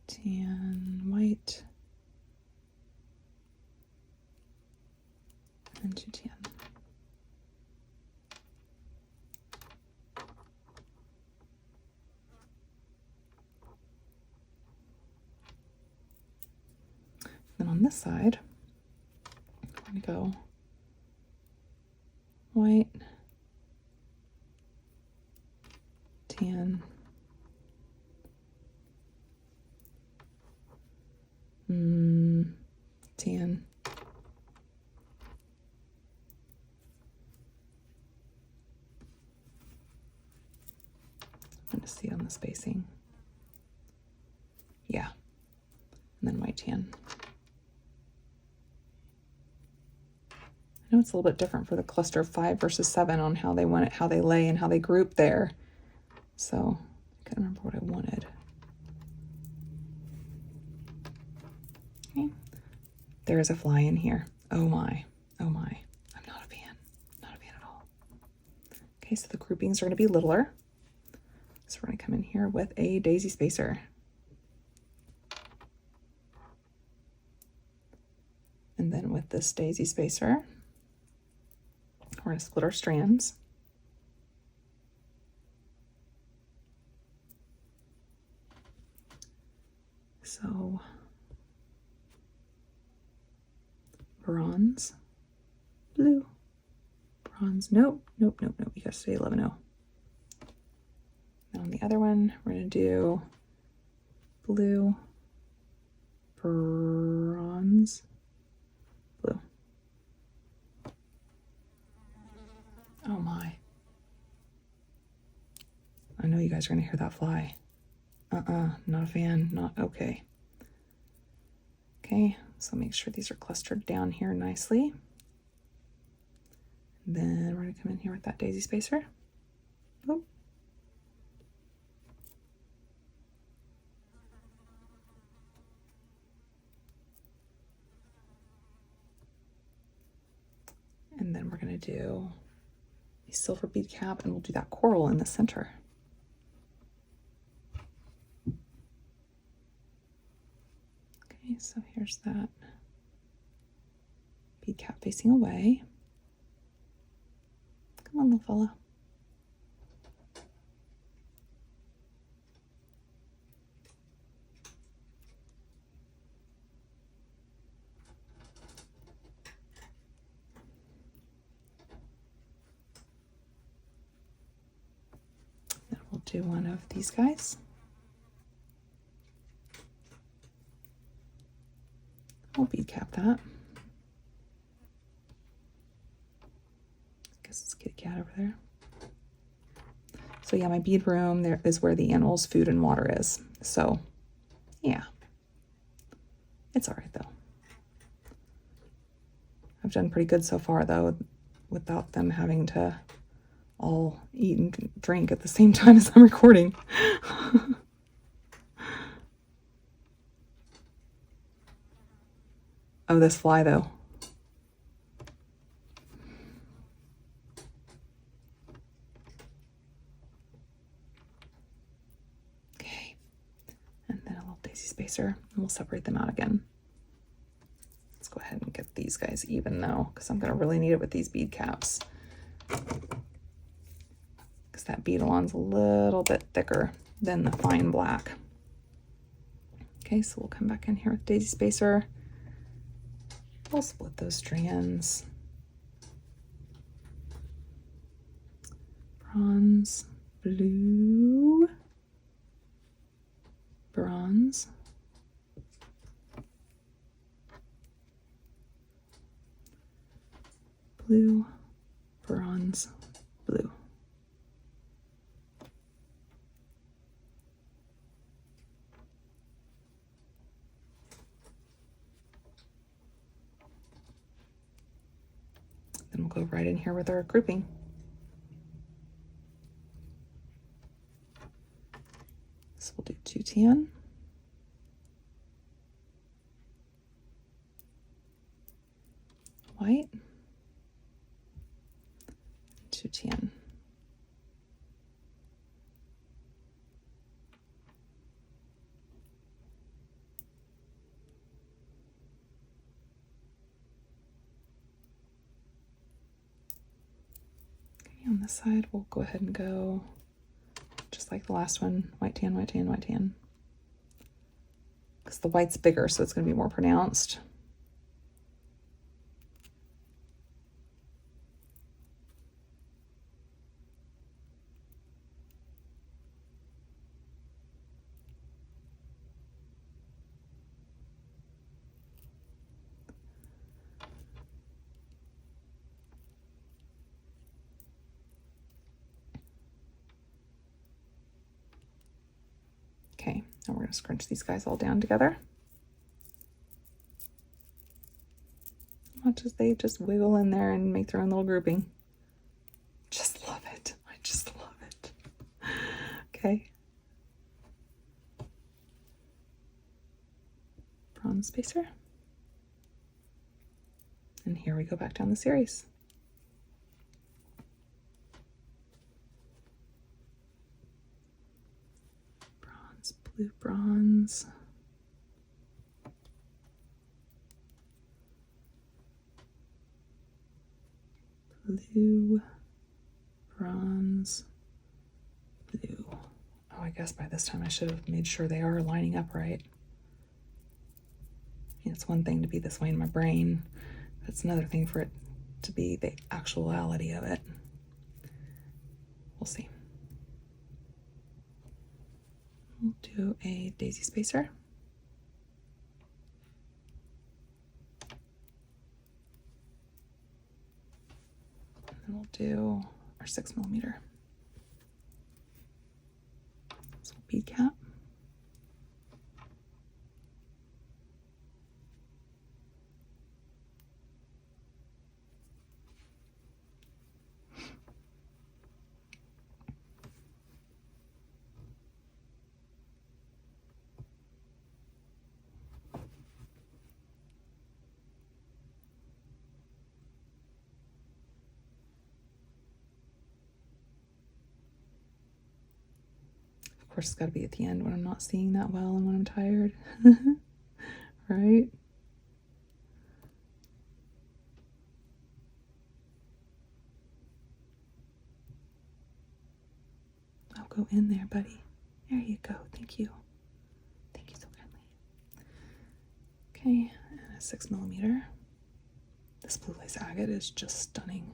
tan, white, and 2 tan. Then on this side, I'm going to go white, tan, tan, I'm going to see on the spacing. Yeah, and then white tan. I know it's a little bit different for the cluster of 5 versus 7 on how they want it, how they lay and how they group there. So I can't remember what I wanted. Okay. There is a fly in here. Oh my, oh my. I'm not a fan, not a fan at all. Okay, so the groupings are going to be littler. So we're going to come in here with a daisy spacer. And then with this daisy spacer, we're going to split our strands. So bronze, blue, bronze, nope, nope, nope, nope, you gotta stay 11-0. And on the other one, we're gonna do blue, bronze, blue. Oh my. I know you guys are gonna hear that fly. Not a fan, not okay. Okay, so make sure these are clustered down here nicely. And then we're gonna come in here with that daisy spacer. Oh. And then we're gonna do a silver bead cap, and we'll do that coral in the center. Okay, so here's that bead cap facing away. Come on, little fella. Then we'll do one of these guys. We'll bead cap that. Guess it's kitty cat over there. So yeah, my bead room there is where the animals' food and water is. So yeah, it's all right though. I've done pretty good so far though, without them having to all eat and drink at the same time as I'm recording. Oh, this fly though. Okay, and then a little daisy spacer, and we'll separate them out again. Let's go ahead and get these guys even though, because I'm gonna really need it with these bead caps. Because that beadalon's a little bit thicker than the fine black. Okay, so we'll come back in here with daisy spacer. We'll split those strands. Bronze, blue, bronze, blue, bronze, blue. Then we'll go right in here with our grouping. So we'll do 2 tan, white, 2 tan. Okay, on this side, we'll go ahead and go just like the last one, white, tan, white, tan, white, tan. Because the white's bigger, so it's going to be more pronounced. Okay, now we're going to scrunch these guys all down together. Watch as they just wiggle in there and make their own little grouping. Just love it. I just love it. Okay. Bronze spacer. And here we go back down the series. Bronze, blue, bronze. Blue, bronze, blue. Oh, I guess by this time I should have made sure they are lining up right. It's one thing to be this way in my brain, but it's another thing for it to be the actuality of it. We'll see. We'll do a daisy spacer. And we'll do our 6mm. So bead cap. Of course, it's got to be at the end when I'm not seeing that well and when I'm tired. Right? I'll go in there, buddy. There you go. Thank you. Thank you so kindly. Okay, and a 6mm. This blue lace agate is just stunning.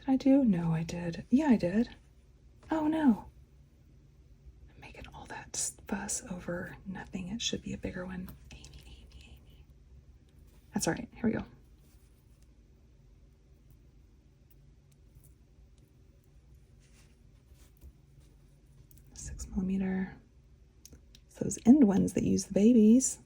I do? No, I did. Yeah, I did. Oh, no. I'm making all that fuss over nothing. It should be a bigger one. Amy. That's all right. Here we go. A 6mm. It's those end ones that use the babies.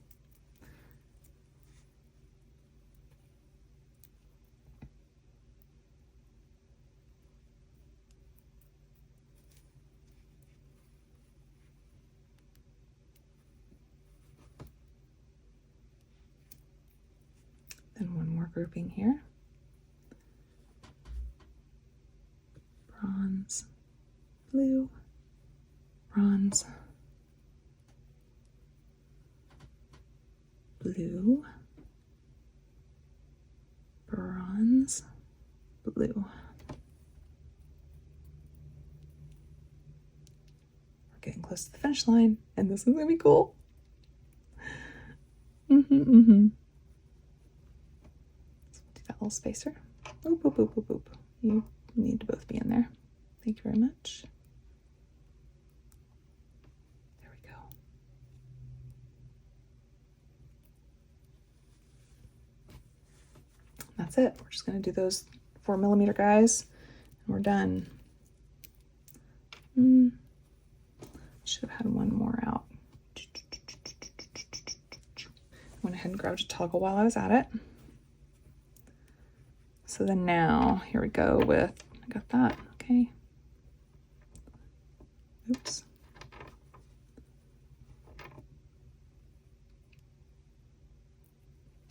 Then one more grouping here. Bronze, blue, bronze, blue, bronze, blue. We're getting close to the finish line, and this is gonna be cool. Little spacer. Boop, boop, boop, boop, boop. You need to both be in there. Thank you very much. There we go. That's it. We're just going to do those 4mm guys, and we're done. Should have had one more out. Went ahead and grabbed a toggle while I was at it. So then now, here we go with, I got that, okay.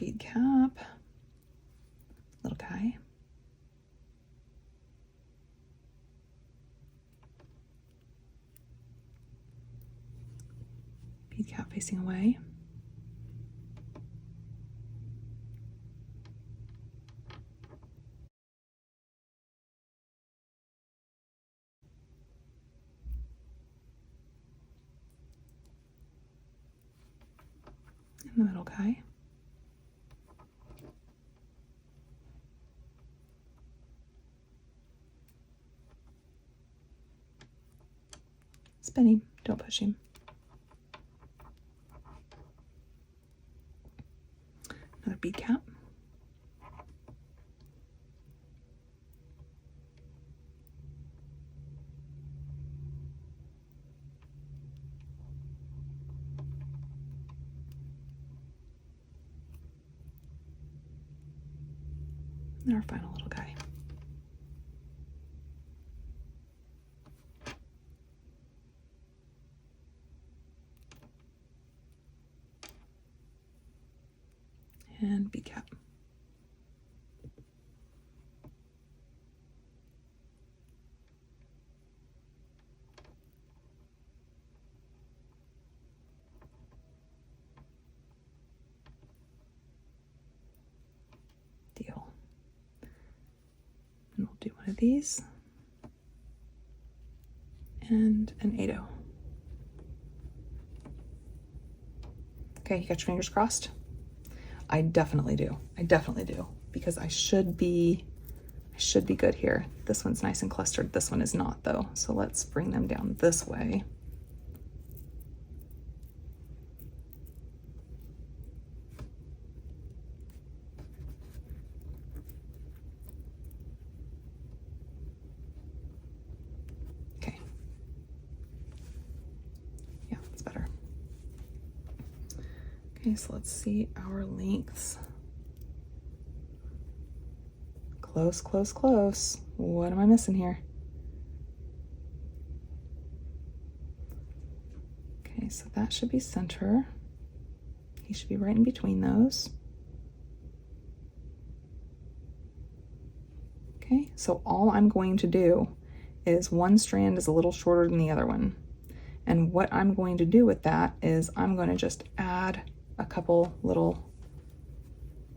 bead cap, little guy. Bead cap facing away. And the middle guy. Spin him, don't push him. Another bead cap. And our final little guy. And bead cap. Deal. And we'll do one of these and an 8-0. Okay, you got your fingers crossed? I definitely do. I definitely do, because I should be good here. This one's nice and clustered. This one is not though. So let's bring them down this way. Okay. Yeah, that's better. Okay, so let's see our lengths. Close, close, close. What am I missing here? Okay, so that should be center. He should be right in between those. Okay, so all I'm going to do is one strand is a little shorter than the other one. And what I'm going to do with that is I'm going to just add a couple little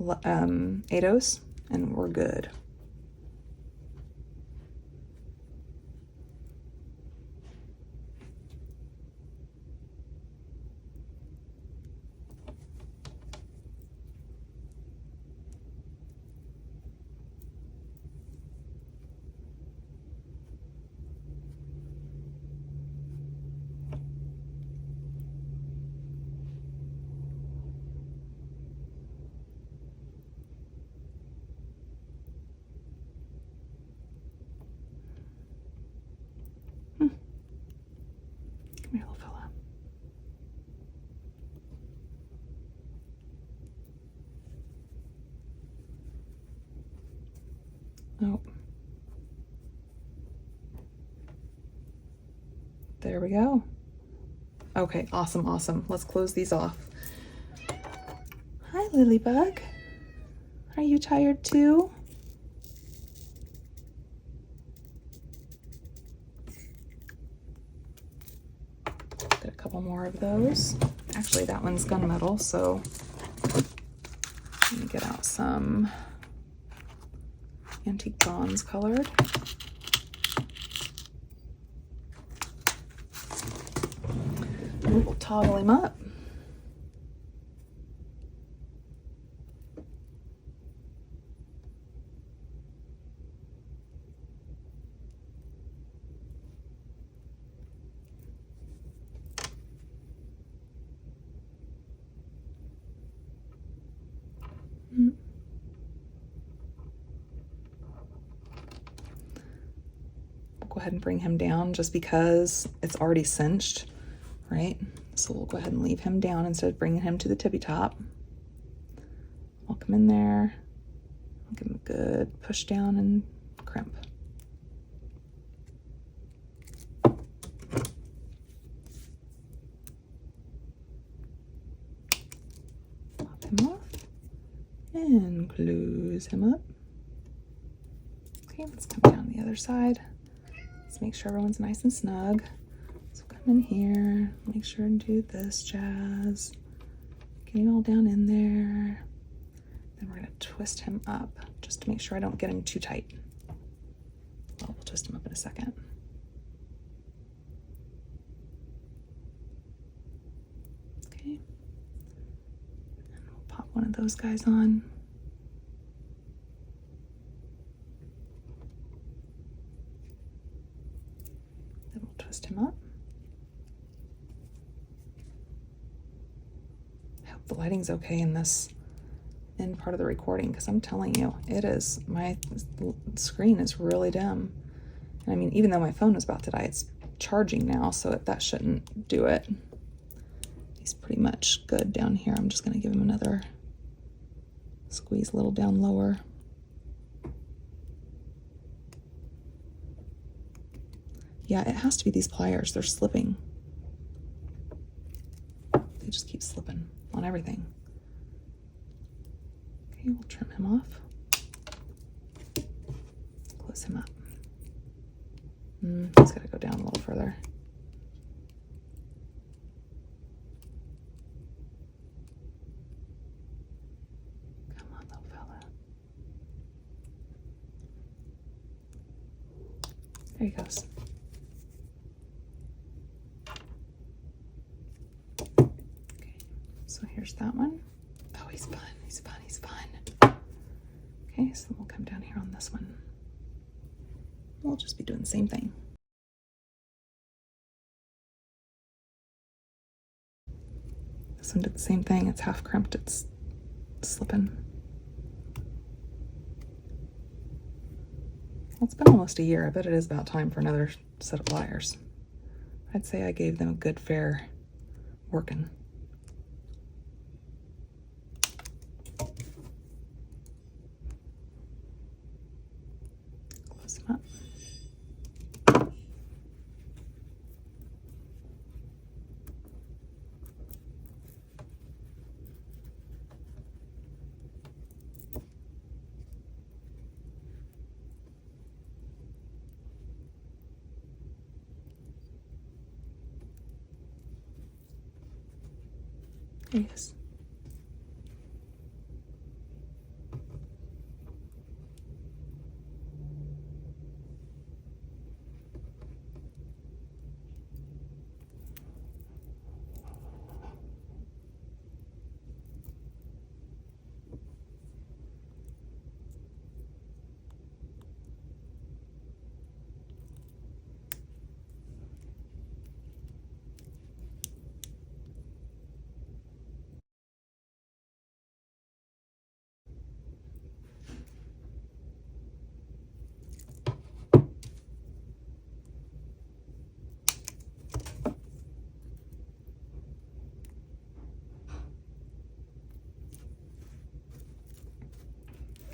8-0s and we're good. Come here, little fella. Oh. There we go. Okay, awesome, awesome. Let's close these off. Hi, Lilybug. Are you tired too? Get a couple more of those. Actually, that one's gunmetal, so let me get out some antique bronze colored. And we'll toggle him up. Go ahead and bring him down just because it's already cinched, right? So we'll go ahead and leave him down instead of bringing him to the tippy top. I'll come in there, I'll give him a good push down and crimp. Pop him off. and close him up. Okay, let's come down the other side. Let's make sure everyone's nice and snug. So come in here, make sure and do this jazz. Getting all down in there. Then we're gonna twist him up just to make sure I don't get him too tight. Well, we'll twist him up in a second. Okay. And we'll pop one of those guys on. Then we'll twist him up. I hope the lighting's okay in this end part of the recording, because I'm telling you, it is, my screen is really dim. And I mean, even though my phone was about to die, it's charging now, so that shouldn't do it. He's pretty much good down here. I'm just going to give him another squeeze a little down lower. Yeah, it has to be these pliers. They're slipping. They just keep slipping on everything. Okay, we'll trim him off. Close him up. He's got to go down a little further. Come on, little fella. There he goes. Okay, so here's that one. Oh, he's fun, he's fun, he's fun. Okay, so we'll come down here on this one. We'll just be doing the same thing. This one did the same thing. It's half crimped, it's slipping. Well, it's been almost a year. I bet it is about time for another set of pliers. I'd say I gave them a good fair working. Close them up. There he is.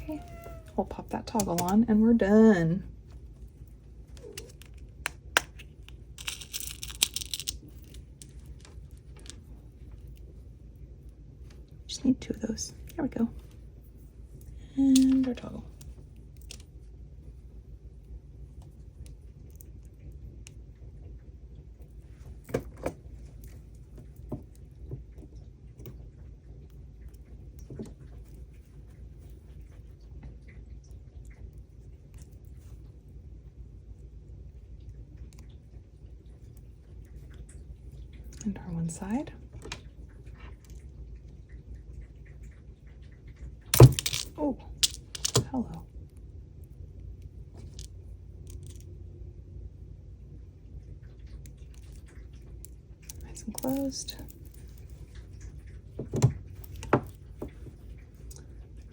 Okay, we'll pop that toggle on and we're done. Just need two of those. There we go. And our toggle. And our one side. Oh, hello. Nice and closed.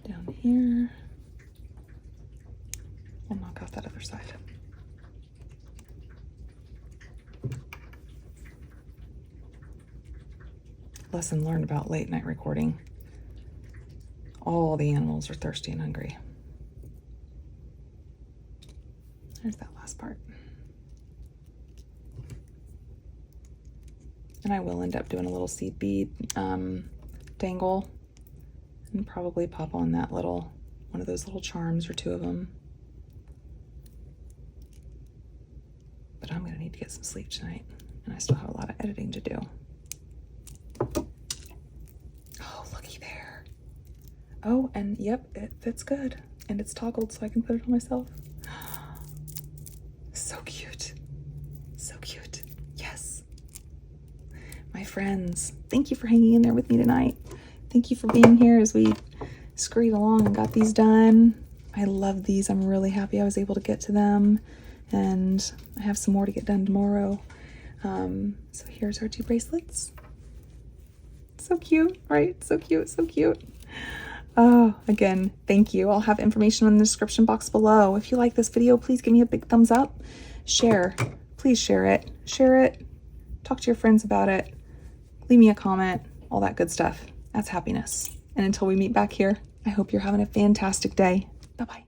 Down here. We'll knock off that other side. Lesson learned about late night recording. All the animals are thirsty and hungry. There's that last part. And I will end up doing a little seed bead dangle And probably pop on that little, one of those little charms or two of them. But I'm gonna need to get some sleep tonight, and I still have a lot of editing to do. Oh, looky there. Oh, and yep, it fits good. And it's toggled so I can put it on myself. So cute. So cute. Yes. My friends, thank you for hanging in there with me tonight. Thank you for being here as we scurried along and got these done. I love these. I'm really happy I was able to get to them. And I have some more to get done tomorrow. So here's our 2 bracelets. So cute, right? So cute, so cute. Oh, again, thank you. I'll have information in the description box below. If you like this video, please give me a big thumbs up. Share. Please share it. Share it. Talk to your friends about it. Leave me a comment. All that good stuff. That's happiness. And until we meet back here, I hope you're having a fantastic day. Bye-bye.